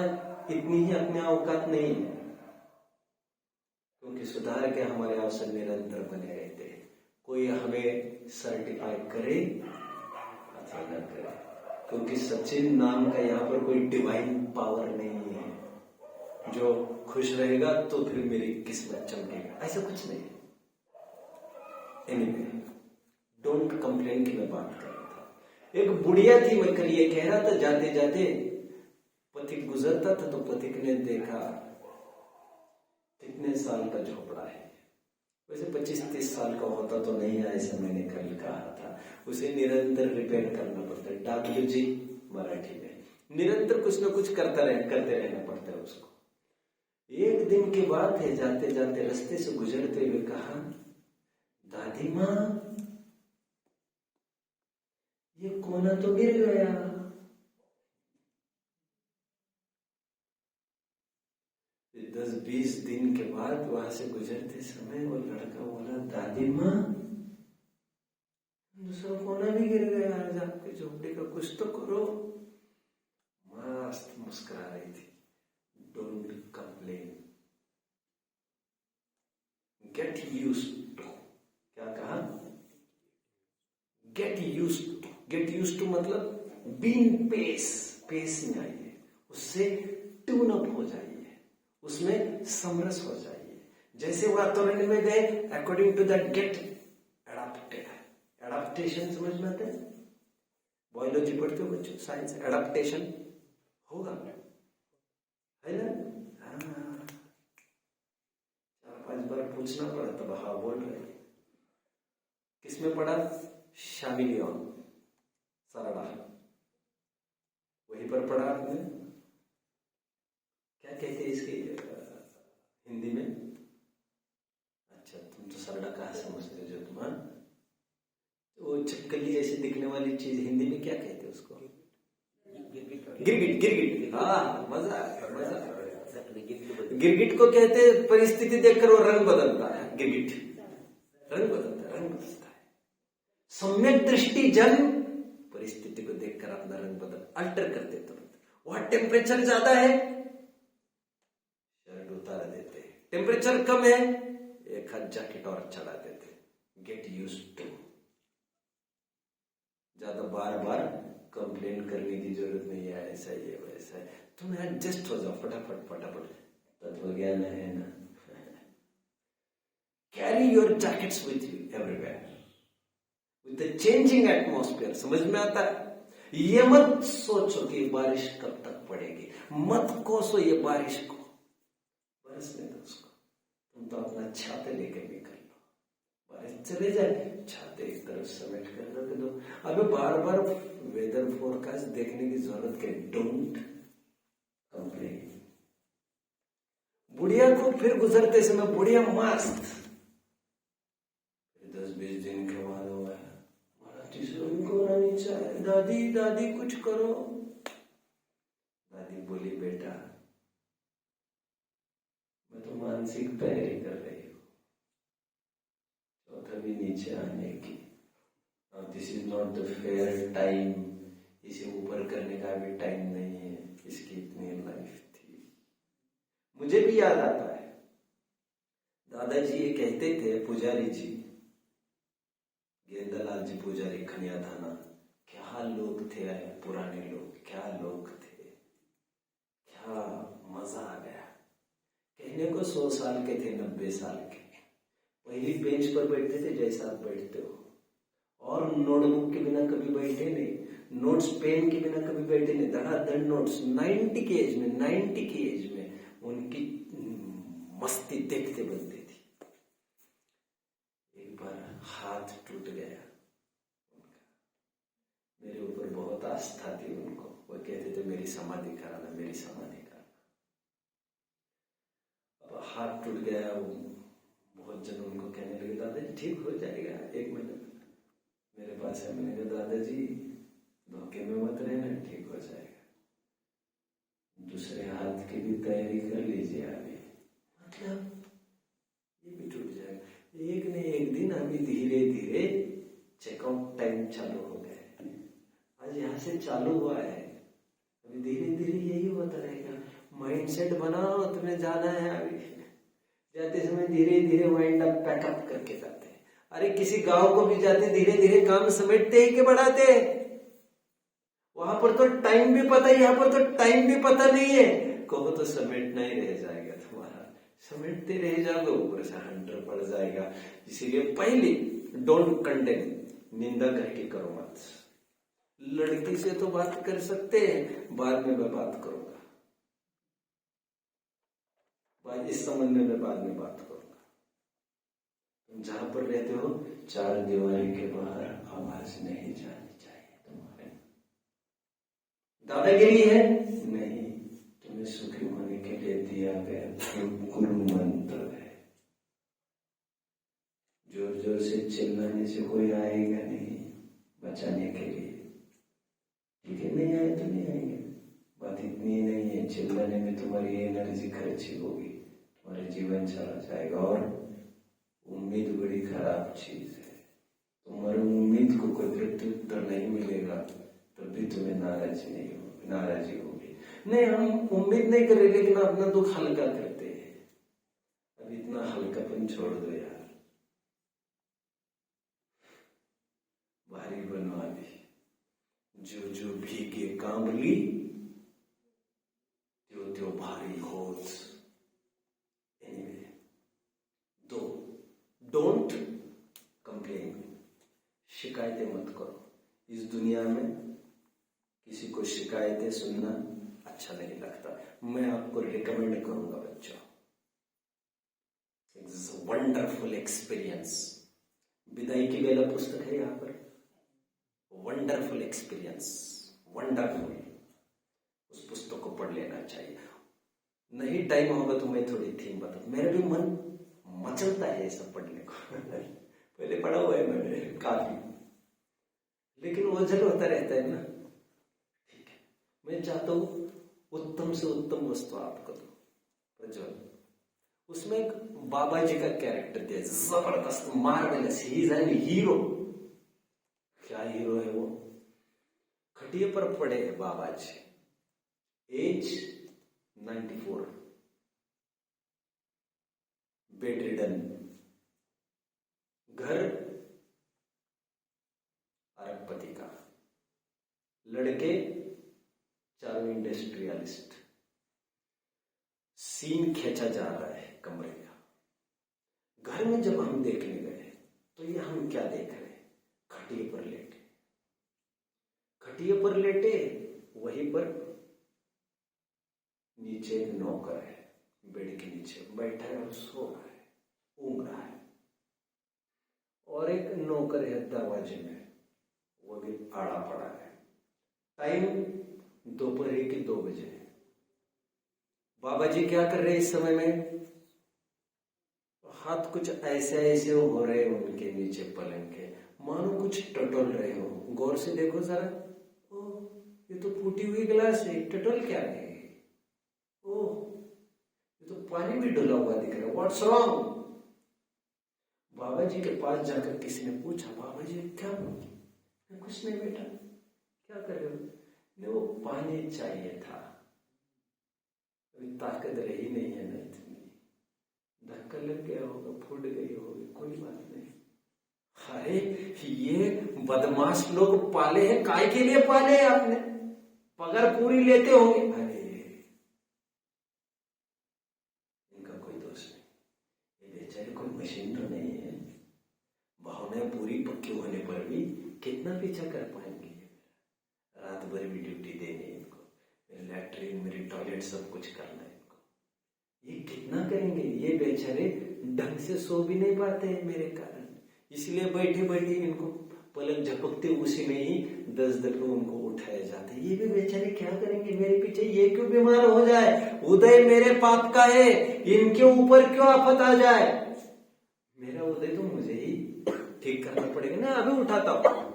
इतनी ही अपने औकात नहीं है, क्योंकि सुधार के हमारे अवसर निरंतर बने रहते हैं। कोई हमें सर्टिफाई करे अथवा न करे, क्योंकि सचिन नाम का यहाँ पर कोई डिवाइन पावर नहीं है जो खुश रहेगा तो फिर मेरी किस्मत चमकेगा, ऐसा कुछ नहीं है। एनीवे, डोंट कंप्लेन की मैं बात कर रहा था। एक बुढ़िया थी, मैं कल ये कह रहा था, जाते जाते पथिक गुजरता था तो पथिक ने देखा कितने साल का झोपड़ा है। वैसे 25-30 साल का होता तो नहीं है, ऐसा मैंने कल कहा था। उसे निरंतर रिपेयर करना पड़ता है। डाकलूजी मराठी में निरंतर कुछ ना कुछ करते रहना पड़ता है उसको। एक दिन की बात है, जाते जाते रास्ते से गुजरते हुए कहा, दादी माँ ये कोना तो गिर गया। फिर 10-20 दिन के बाद वहां से गुजरते समय वो लड़का बोला, दादी माँ दूसरा कोना भी गिर गया, आज आपके झोपड़े का कुछ तो करो। मस्त मुस्कुरा रही थी। Don't complain, get used to. क्या कहा? Get used to. Get used to मतलब बीइंग पेस में आइए, उससे ट्यून अप हो जाइए, उसमें समरस हो जाइए। जैसे वातावरण में गए, according to that get adapted. Adaptation समझ में आता है? बायोलॉजी पढ़ते हो बच्चों, साइंस। एडाप्टेशन होगा है ना? 4-5 बार पूछना पड़ा तब हाँ बोल रहे। किसमें पढ़ा? शामिलियन, सरला, वहीं पर पढ़ा आपने। क्या कहते हैं इसके हिंदी में? अच्छा, तुम तो सरला कहा समझते हो जो तुम। वो छिपकली जैसे दिखने वाली चीज हिंदी में क्या कहते हैं उसको? गिरगिट। गिरगिट, हाँ, मजा। गिरगिट को कहते हैं, परिस्थिति देखकर वो रंग बदलता है। गिरगिट रंग बदलता है। सम्यक दृष्टि जन परिस्थिति को देखकर अपना रंग अल्टर करते तुरंत। वहां टेम्परेचर ज्यादा है, शर्ट उतार देते। टेम्परेचर कम है, एक हाथ जैकेट और चढ़ा देते। Get used to. ज्यादा बार बार कंप्लेन करने की जरूरत नहीं है, ऐसा ही है वैसा है। तुम एडजस्ट हो जाओ फटाफट। तत्व ज्ञान है ना। Carry your jackets with you everywhere with the changing atmosphere. समझ में आता है? ये मत सोचो कि बारिश कब तक पड़ेगी, मत कोसो ये बारिश को, बरसने दो उसको। तुम तो अपना छाते लेकर निकल लो। बारिश चले जाए, छाते एक तरफ समेट कर रख दो। अबे बार बार वेदर फोरकास्ट देखने की जरूरत क्या? Don't complain. बुढ़िया को फिर गुजरते समय बुढ़िया मस्त, 10-20 दिन के बाद हुआ है, मराठी से उनको नहीं चाहे, दादी दादी कुछ करो। दादी बोली बेटा मैं तो मानसिक तैयारी कर रही हूँ चौथा भी नीचे आने की। अब this is not the fair time, इसे ऊपर करने का भी टाइम नहीं है, इसकी इतनी लाइफ थी। मुझे भी याद आता है दादाजी ये कहते थे, पुजारी जी, गेंदालाल जी पुजारी खनिया थाना, क्या लोग थे पुराने लोग, क्या लोग थे, क्या मजा आ गया। कहने को 100 साल के थे, 90 साल के, पहली बेंच पर बैठते थे जैसा आप बैठते हो, और नोटबुक के बिना कभी बैठे नहीं, नोट्स पेन के बिना कभी बैठे नहीं, धड़ाधड़ नोट्स। 90 की एज में उनकी मस्ती देखते बनती थी। एक बार हाथ टूट गया उनका, मेरे ऊपर बहुत आस्था थी उनको, वो कहते थे मेरी समाधि कराना, मेरी समाधि कराना। अब हाथ टूट गया, बहुत जन उनको कहने लगे दादाजी ठीक हो जाएगा 1 महीने में। मेरे पास है, मैंने कहा दादाजी धोखे में मत रहना, ठीक हो जाएगा, दूसरे हाथ की भी तैयारी कर लीजिए अभी, मतलब ये भी टूट जाएगा। एक न एक दिन अभी धीरे धीरे चेकआउट टाइम चालू हो गया, आज यहाँ से चालू हुआ है, अभी धीरे धीरे यही होता रहेगा। माइंडसेट बनाओ, तुम्हें जाना है, अभी जाते समय धीरे धीरे माइंड अप पैकअप करके जाते हैं। अरे किसी गांव को भी जाते धीरे धीरे काम समेटते ही के बढ़ाते, वहां पर तो टाइम भी पता है, यहाँ पर तो टाइम भी पता नहीं है, कहो तो समेटना ही रह जाएगा तुम्हारा, समेटते रह जाओगे, ऊपर से हंटर पड़ जाएगा। इसीलिए पहले डोंट कंडेम, निंदा करके करो मत। लड़की से तो बात कर सकते हैं, बाद में मैं बात करूंगा, इस संबंध में मैं बाद में बात करूंगा। तुम जहां पर रहते हो 4 दीवारी के बाहर आवाज नहीं जानी चाहिए तुम्हारे। दादागिरी है नहीं, तुम्हें सुखी होने के लिए दिया गया गुरु मंत्र है। जोर जोर से चिल्लाने से कोई आएगा नहीं बचाने के लिए, ठीक है, नहीं आए तो नहीं आएंगे, बात इतनी नहीं है, चिल्लाने में तुम्हारी एनर्जी खर्ची होगी, तुम्हारा जीवन चला जाएगा। और उम्मीद बड़ी खराब चीज है, तुम्हारी उम्मीद को कोई प्रत्युत्तर नहीं मिलेगा तब भी तुम्हें नाराजी होगी। नहीं, हम उम्मीद नहीं कर रहे, लेकिन अपना दुख हल्का करते हैं। अब इतना हल्कापन छोड़ दो यार, भारी बनवा दी, जो जो भीगे कांबली त्यो त्यो भारी होत। एनीवे, डोंट कंप्लेन, शिकायतें मत करो। इस दुनिया में किसी को शिकायतें सुनना अच्छा नहीं लगता। मैं आपको रिकमेंड करूंगा बच्चों, इट्स अ वंडरफुल एक्सपीरियंस। विदाई की बेला पुस्तक है यहाँ पर, वंडरफुल एक्सपीरियंस, वंडरफुल, उस पुस्तक को पढ़ लेना चाहिए। नहीं टाइम होगा तो मैं थोड़ी थीम बता, मेरा भी मन मचलता है ये सब पढ़ने को पहले पढ़ा हुआ है मैंने काफी, लेकिन वो ओझल होता रहता है ना। ठीक है, मैं चाहता हूं उत्तम से उत्तम वस्तु आपको दो प्रज्वल। उसमें एक बाबा जी का कैरेक्टर दिया, जबरदस्त, marvellous, he is an hero. क्या हीरो है वो? खटिए पर पड़े हैं बाबा जी, एज 94, बेड रिडन, घर अरबपति का, लड़के चारों इंडस्ट्रियलिस्ट। सीन खींचा जा रहा है कमरे का। घर में जब हम देखने गए तो ये हम क्या देख रहे हैं? खटिए पर लेटे, खटिए पर लेटे, वहीं पर नीचे एक नौकर है, बेड के नीचे बैठा है और सो रहा है, ऊँग रहा है। और एक नौकर है दरवाजे में, वो भी आड़ा पड़ा है। टाइम दोपहर के 2 बजे। बाबा जी क्या कर रहे हैं इस समय में? हाथ कुछ ऐसे ऐसे हो रहे हैं उनके नीचे पलंग के, मानो कुछ टटोल रहे हो। गौर से देखो जरा, ओ ये तो फूटी हुई गिलास है, टटोल क्या है? ओह ये तो पानी भी डुला हुआ दिख रहा है, व्हाट्स रॉन्ग? बाबा जी के पास जाकर किसी ने पूछा, बाबा जी क्या? कुछ नहीं बेटा, क्या कर रहे हो? नहीं वो पानी चाहिए था, अभी ताकत रही नहीं है ना इतनी, धक्का लग गया होगा, फूट गई होगी, कोई बात नहीं। अरे ये बदमाश लोग पाले हैं, काय के लिए पाले हैं आपने? पगार पूरी लेते होंगे। अरे इनका कोई दोष नहीं, ये बेचारे कोई मशीन तो नहीं है, भावनाएं पूरी पक्की होने पर भी कितना पीछा कर पाएंगे? रात भर भी ड्यूटी देनी है इनको, मेरी लैट्रिन मेरी टॉयलेट सब कुछ करना है इनको, ये कितना करेंगे? ये बेचारे ढंग से सो भी नहीं पाते हैं मेरे कारण, इसलिए बैठे बैठे इनको पलक झपकते उसी में ही 10 दफे उनको उठाया जाता है। ये भी बेचारे क्या करेंगे मेरे पीछे? ये क्यों बीमार हो जाए? उदय मेरे पाप का है, इनके ऊपर क्यों आफत आ जाए? मेरा उदय तो मुझे ही ठीक करना पड़ेगा ना, अभी उठाता हूं।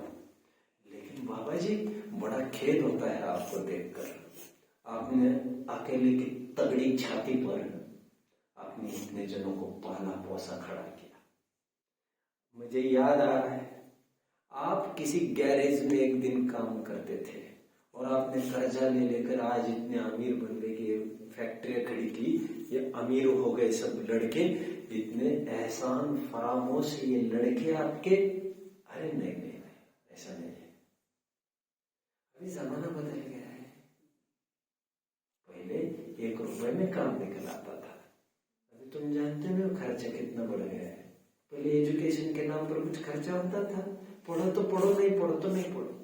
लेकिन बाबा जी बड़ा खेद होता है आपको देखकर, आपने अकेले की तगड़ी छाती पर आपने इतने जनों को पाला पोसा खड़ा किया। मुझे याद आ रहा है, आप किसी गैरेज में एक दिन काम करते थे और आपने कर्जा ले लेकर आज इतने अमीर बन गए कि ये फैक्ट्रियां खड़ी की, ये अमीर हो गए सब लड़के, इतने एहसान फरामोश ये लड़के आपके। अरे नहीं नहीं ऐसा नहीं है, अभी जमाना बदल गया है। पहले 1 रुपए में काम निकल आता था, अभी तुम जानते हो खर्चा कितना बढ़ गया है। पहले एजुकेशन के नाम पर कुछ खर्चा होता था, पढ़ो तो पढ़ो, नहीं पढ़ो तो नहीं पढ़ो।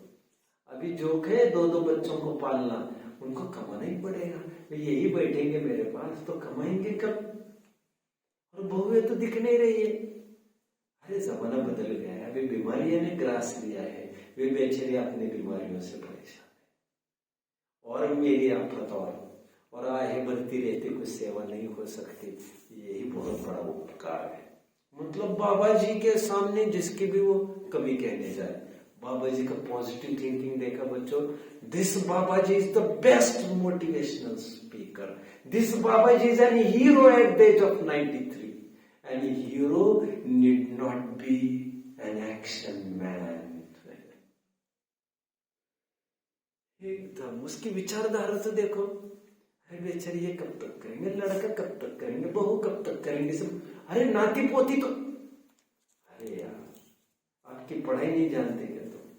अभी जोक है 2-2 बच्चों को पालना, उनको कमाना ही पड़ेगा। यही बैठेंगे मेरे पास तो कमाएंगे कब? और बहुएं तो दिख नहीं रही है। अरे जमाना बदल गया है, अभी बीमारियां ने ग्रास लिया है, वे बेचारे अपनी बीमारियों से परेशान है और मेरी आफत और आहे बढ़ती रहती, कुछ सेवा नहीं हो सकती। यही बहुत बड़ा उपकार है। मतलब बाबा जी के सामने जिसकी भी वो कभी कहने जाए, बाबा जी का पॉजिटिव थिंकिंग देखा बच्चों। दिस बाबा जी is the best motivational speaker, this बाबा जी is an hero at the age of 93, and hero need not be an action man. एकदम उसकी विचारधारा तो देखो, अरे बेचारी ये कब तक करेंगे, लड़का कब तक करेंगे, बहू कब तक करेंगे सब, अरे नाती पोती तो, अरे यार आपकी पढ़ाई नहीं जानते क्या तुम?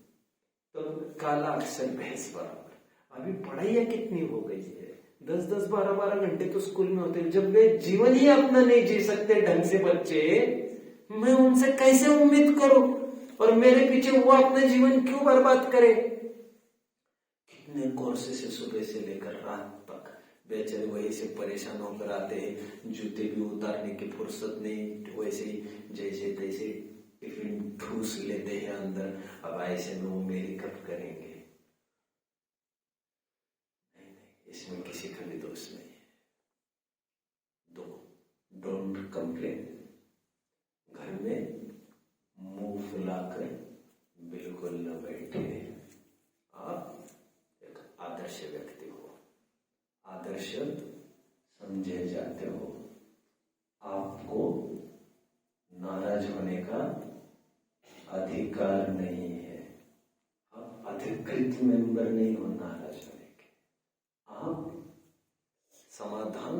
तो काला अक्षर भैंस बराबर। अभी पढ़ाइयां कितनी हो गई है, 10-10 12-12 घंटे तो स्कूल में होते हैं। जब वे जीवन ही अपना नहीं जी सकते ढंग से बच्चे, मैं उनसे कैसे उम्मीद करूं? और मेरे पीछे वो अपना जीवन क्यों बर्बाद करे? कितने कोर्सेस से सुबह से लेकर रात तक बेचारे वही से परेशान होकर आते हैं, जूते भी उतारने की फुर्सत नहीं, वैसे ही जैसे तैसे टिफिन ठूस लेते हैं अंदर। अब ऐसे में वो मेरी कब करेंगे? नहीं नहीं, इसमें किसी का भी दोष नहीं है। Don't complain. घर में मुंह फुलाकर बिल्कुल न बैठे। आप एक आदर्श व्यक्ति हो, आदर्श समझे जाते हो, आपको नाराज होने का अधिकार नहीं है। आप अधिकृत मेंबर नहीं हो नाराज होने के। आप समाधान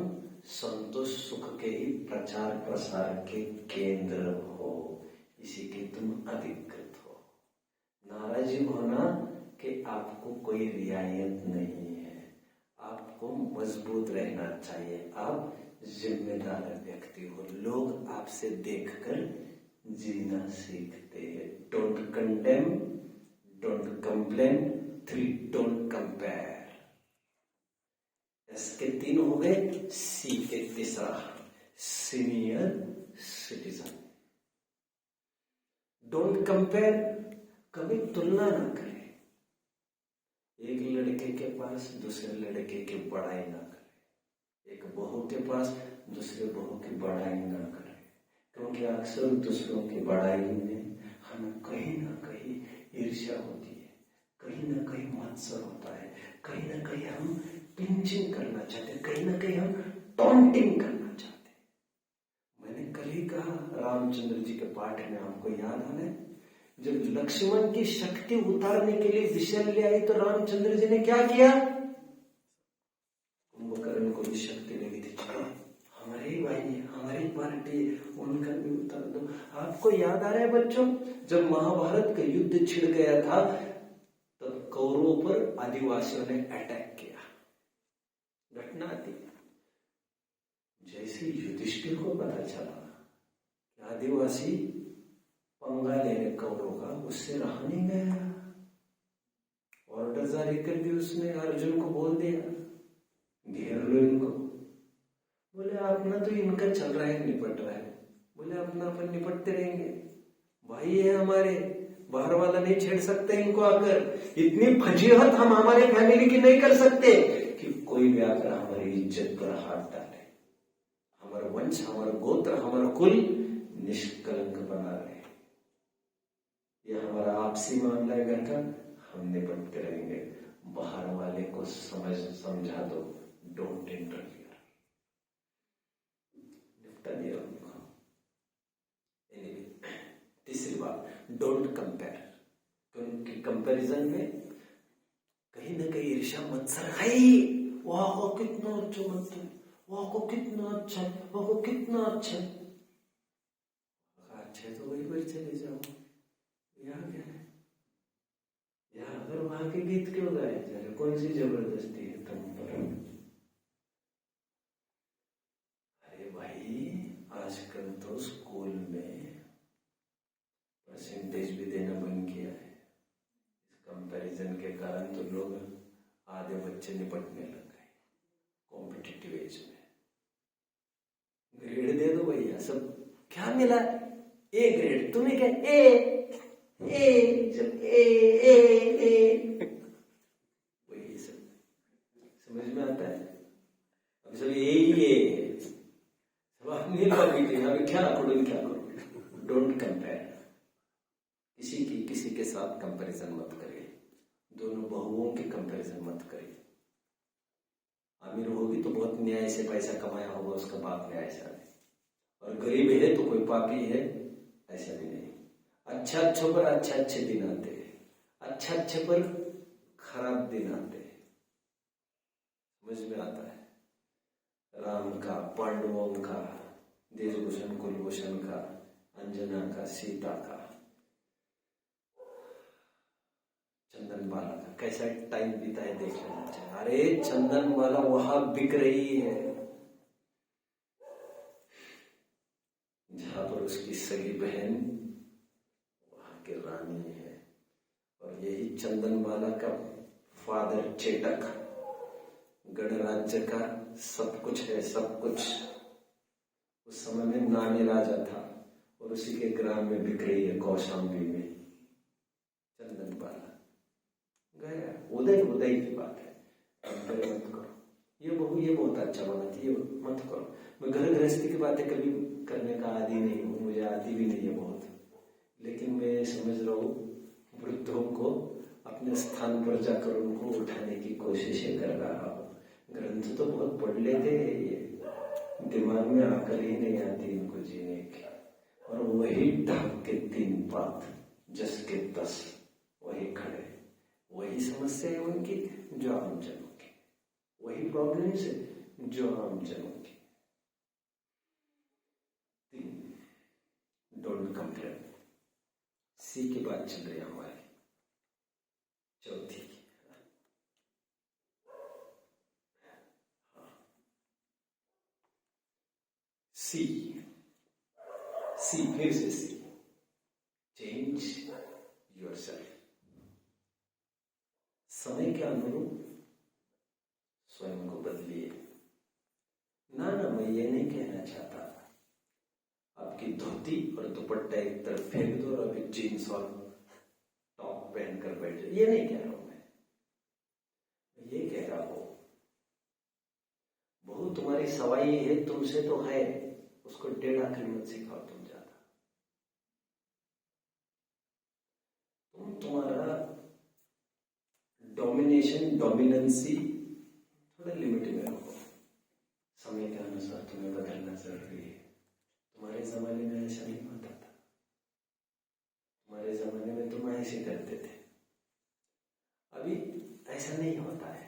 संतोष सुख के ही प्रचार प्रसार के केंद्र हो, इसी के तुम अधिकृत हो। नाराजी होना कि आपको कोई रियायत नहीं है, आपको मजबूत रहना चाहिए। आप जिम्मेदार व्यक्ति हो, लोग आपसे देखकर जीना सीखते हैं। Don't condemn, don't complain, 3 don't compare. S के 3 हो गए, सी के तीसरा सीनियर सिटीजन। डोंट कंपेयर, कभी तुलना ना करें। एक लड़के के पास दूसरे लड़के की बड़ाई ना करें, एक बहू के पास दूसरे बहू की बड़ाई ना करें, क्योंकि अक्सर दूसरों की बड़ाई में हमें कहीं ना कहीं ईर्ष्या होती है, कहीं ना कहीं मत्सर होता है, कहीं ना कहीं हम पिंचिंग करना चाहते हैं, कहीं ना कहीं हम टॉन्टिंग करना चाहते हैं। मैंने कल ही कहा, रामचंद्र जी के पाठ में आपको याद है, जब लक्ष्मण की शक्ति उतारने के लिए विषय ले आई तो रामचंद्र जी ने क्या किया? कुंभकर्ण को भी शक्ति लगी थी, चलो हमारे ही भाई है, हमारी पार्टी, उनका भी उतार दो। आपको याद आ रहा है बच्चों, जब महाभारत का युद्ध छिड़ गया था तब कौरवों पर आदिवासियों ने अटैक किया। घटना थी, जैसे युधिष्ठिर को पता चला कि आदिवासी पंगा लेने कौरवों का, उससे रहा नहीं गया, ऑर्डर जारी कर दी उसने, अर्जुन को बोल दिया घेर लो इनको। बोले अपना तो इनका चल रहा है, निपट रहा है, बोले अपना अपन निपटते रहेंगे, भाई है हमारे, बाहर वाला नहीं छेड़ सकते इनको आकर। इतनी फजीहत हम हमारे फैमिली की नहीं कर सकते कि कोई भी आकर हमारी इज्जत पर हाथ डाले, हमारा वंश, हमारा गोत्र, हमारा कुल निष्कलंक बना रहे। ये हमारा आपसी मामला है घर का, हम निपटते रहेंगे, बाहर वाले को समझा दो, डोंट इंटरफियर। निपटा दिया उनको। तीसरी बात, डोंट कंपेयर, क्योंकि कंपैरिजन में कहीं ना कहीं ईर्ष्या मत्सर है ही। वहां को कितना अच्छा बनता है, वहां को कितना अच्छा, वहां को कितना अच्छा, अच्छा तो वही पर चले जाओ, यहाँ क्या है, यहाँ अगर वहां के गीत क्यों गाए जा रहे, कौन सी जबरदस्ती है तुम पर? अरे भाई आजकल तो स्कूल में परसेंटेज भी देना बंद किया है, इस कंपैरिजन के कारण तो लोग, आधे बच्चे निपटने लग गए कॉम्पिटिटिव एज में। ग्रेड दे दो भैया, सब क्या मिला, ए ग्रेड, तुम्हें क्या ए जब ए वही सब समझ में आता है। अब सब ये सब अपनी लॉजिक, अभी क्या करूं क्या करूं। डोंट कंपेयर, किसी के साथ कंपैरिजन मत करिए, दोनों बहुओं की कंपैरिजन मत करिए। अमीर होगी तो बहुत न्याय से पैसा कमाया होगा, उसका बाप न्याय से, और गरीब है तो कोई पापी है, ऐसा भी नहीं। अच्छा अच्छे पर अच्छे दिन आते हैं, अच्छे पर खराब दिन आते हैं, समझ में आता है। राम का, पांडवों का, देशभूषण कुलभूषण का, अंजना का, सीता का, चंदन बाला का कैसा टाइम बीता है देख लेना चाहिए। अरे चंदन बाला वहां बिक रही है जहां पर उसकी सगी बहन वहां की रानी है, और यही चंदन बाला का फादर चेटक, गणराज्य का सब कुछ है, सब कुछ। उस समय में नामी राजा था और उसी के ग्राम में बिक रही है, कौशाम्बी में चंदन बाला गया। उदय की बात है, कंपेयर मत करो। ये बहुत अच्छा बना थी, ये मत करो। मैं घर गृहस्थी की बातें कभी करने का आदी नहीं हूँ, मुझे आती भी नहीं है बहुत, लेकिन मैं समझ रहा हूँ वृद्धों को अपने स्थान पर जाकर उनको उठाने की कोशिशें कर रहा हूँ। ग्रंथ तो बहुत पढ़ लेते हैं, ये दिमाग में आकर ही नहीं आती इनको जीने की, और वही ढाक के 3 पात जस के तस वही खड़े, वही समस्या है उनकी जो आम जनों की, वही प्रॉब्लम्स है जो आम जनों की। 3, डोंट कंपेयर। सी की बात चल रही है हमारी, चौथी। सी फिर से सी, चेंज योरसेल्फ। समय के अनुरूप स्वयं को बदलिए। ना मैं ये नहीं कहना चाहता आप आपकी धोती और दुपट्टा एक तरफ फेंक दो और अभी जीन्स और टॉप पहनकर बैठ जाओ। ये नहीं कह रहा हूं मैं ये कह रहा हूं बहू तुम्हारी सवाई है, तुमसे तो है, उसको टेढ़ा आंखल मत सिखाओ तुम ज्यादा। तुम्हारा डोमिनेंसी थोड़ा लिमिट में रखो। समय के अनुसार तुम्हें बदलना जरूरी है। तुम्हारे जमाने में ऐसा नहीं होता था। तुम्हारे जमाने में तुम ऐसे करते थे, अभी ऐसा नहीं होता है।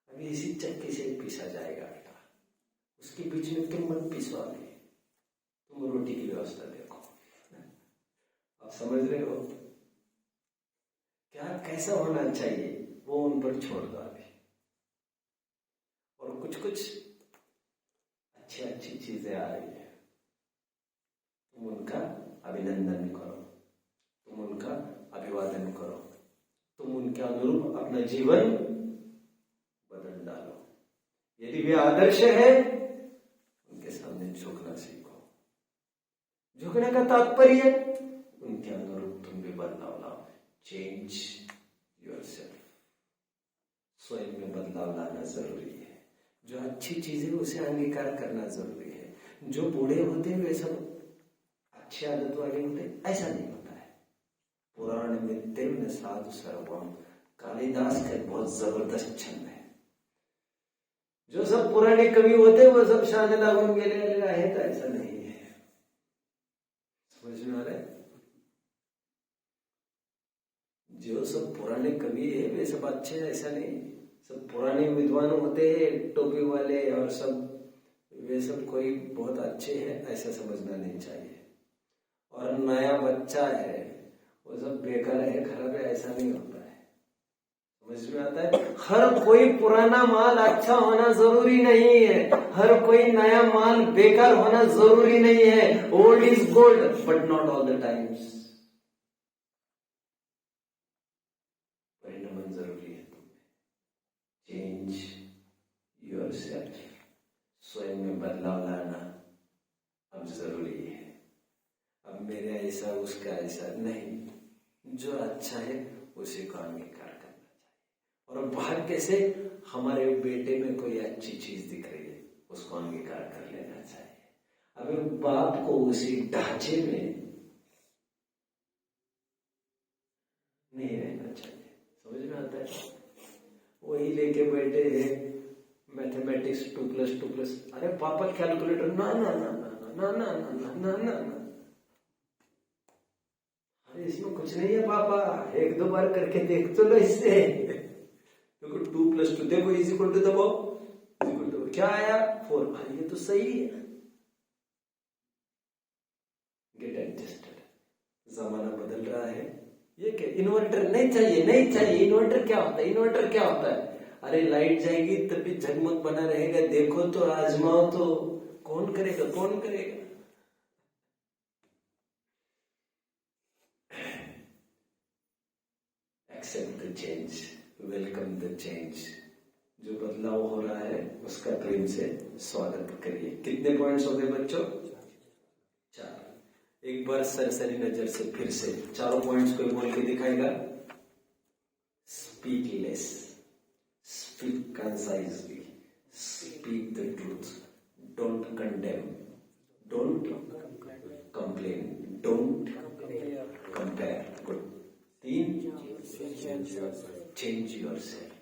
अभी इसी चक्की से पीसा जाएगा आटा, उसके बीच में तुम मत पीसो। अभी तुम रोटी की व्यवस्था देखो। आप समझ रहे हो क्या कैसा होना चाहिए, वो उन पर छोड़ दो अभी। और कुछ कुछ अच्छी चीजें आ रही है, तुम उनका अभिनंदन करो, तुम उनका अभिवादन करो, तुम उनके अनुरूप अपना जीवन बदल डालो। यदि वे आदर्श है, उनके सामने झुकना सीखो। झुकने का तात्पर्य उनके अनुरूप तुम भी बदलाव लाओ। Change yourself. स्वयं में बदलाव लाना जरूरी है। जो अच्छी चीज है उसे अंगीकार करना जरूरी है। जो बूढ़े होते हैं वे सब अच्छी आदत वाले होते, ऐसा नहीं होता है। पुराण में तेव्न साधु सर्वम, कालिदास का बहुत जबरदस्त छंद है। जो सब पुराने कवि होते वो सब शानदार बन गए है, तो ऐसा नहीं है। समझ में आ रहा है? जो सब पुराने कवि है वे सब अच्छे, ऐसा नहीं। सब पुराने विद्वान होते हैं टोपी वाले और सब, वे सब कोई बहुत अच्छे हैं ऐसा समझना नहीं चाहिए। और नया बच्चा है वो सब बेकार है, खराब है, ऐसा नहीं होता है। समझ में आता है? हर कोई पुराना माल अच्छा होना जरूरी नहीं है, हर कोई नया माल बेकार होना जरूरी नहीं है। Old is gold but not all the times. परिणाम जरूरी है तुम्हें। Change yourself. स्वयं में बदलाव लाना अब जरूरी है। अब मेरे ऐसा उसका ऐसा नहीं, जो अच्छा है उसी को अंगीकार करना चाहिए। और बाहर कैसे, हमारे बेटे में कोई अच्छी चीज दिख रही है उसको अंगीकार कर लेना चाहिए। अभी बाप को उसी ढांचे में नहीं रहना चाहिए। समझ में आता है? वही लेके बैठे हैं मैथमेटिक्स 2+2+, अरे पापा कैलकुलेटर, ना ना ना ना ना ना ना ना ना ना, अरे इसमें कुछ नहीं है पापा, एक दो बार करके देख तो लो इससे। देखो 2+2 देखो इज इक्वल टू दबाओ, क्या आया 4, भाई ये तो सही है। Get adjusted. जमाना बदल रहा है। ये क्या इन्वर्टर नहीं चाहिए, नहीं चाहिए इन्वर्टर। क्या होता है इन्वर्टर? क्या होता है? अरे लाइट जाएगी तब भी झगमग बना रहेगा, देखो तो आजमाओ तो। कौन करेगा, कौन करेगा? Accept the change, welcome the change. जो बदलाव हो रहा है उसका प्रेम से स्वागत करिए। कितने पॉइंट्स हो गए बच्चों? 4। एक बार सरसरी नजर से फिर से चारों पॉइंट्स को बोल के दिखाएगा। Speak less, speak concisely, speak the truth, don't condemn, don't complain, don't compare. Good. 3, change yourself.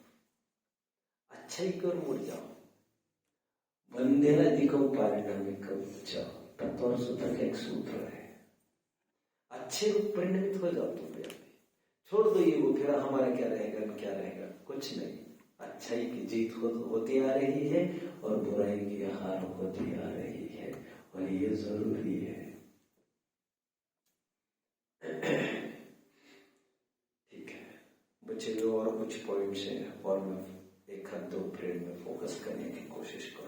अच्छाई कर मुड़ जाओ, बंदेला दिखाओ परिणामिक जाओ। तत्व और सूत्र का एक सूत्र है। अच्छे परिणमित हो जाओ तुम। छोड़ दो ये वो, फिर हमारा क्या रहेगा, क्या रहेगा, कुछ नहीं। अच्छाई की जीत होती आ रही है और बुराई की हार होती आ रही है, और ये जरूरी है। ठीक है बच्चे, जो और कुछ पॉइंट्स हैं और मैं 1-2 पीरियड में फोकस करने की कोशिश करूँ।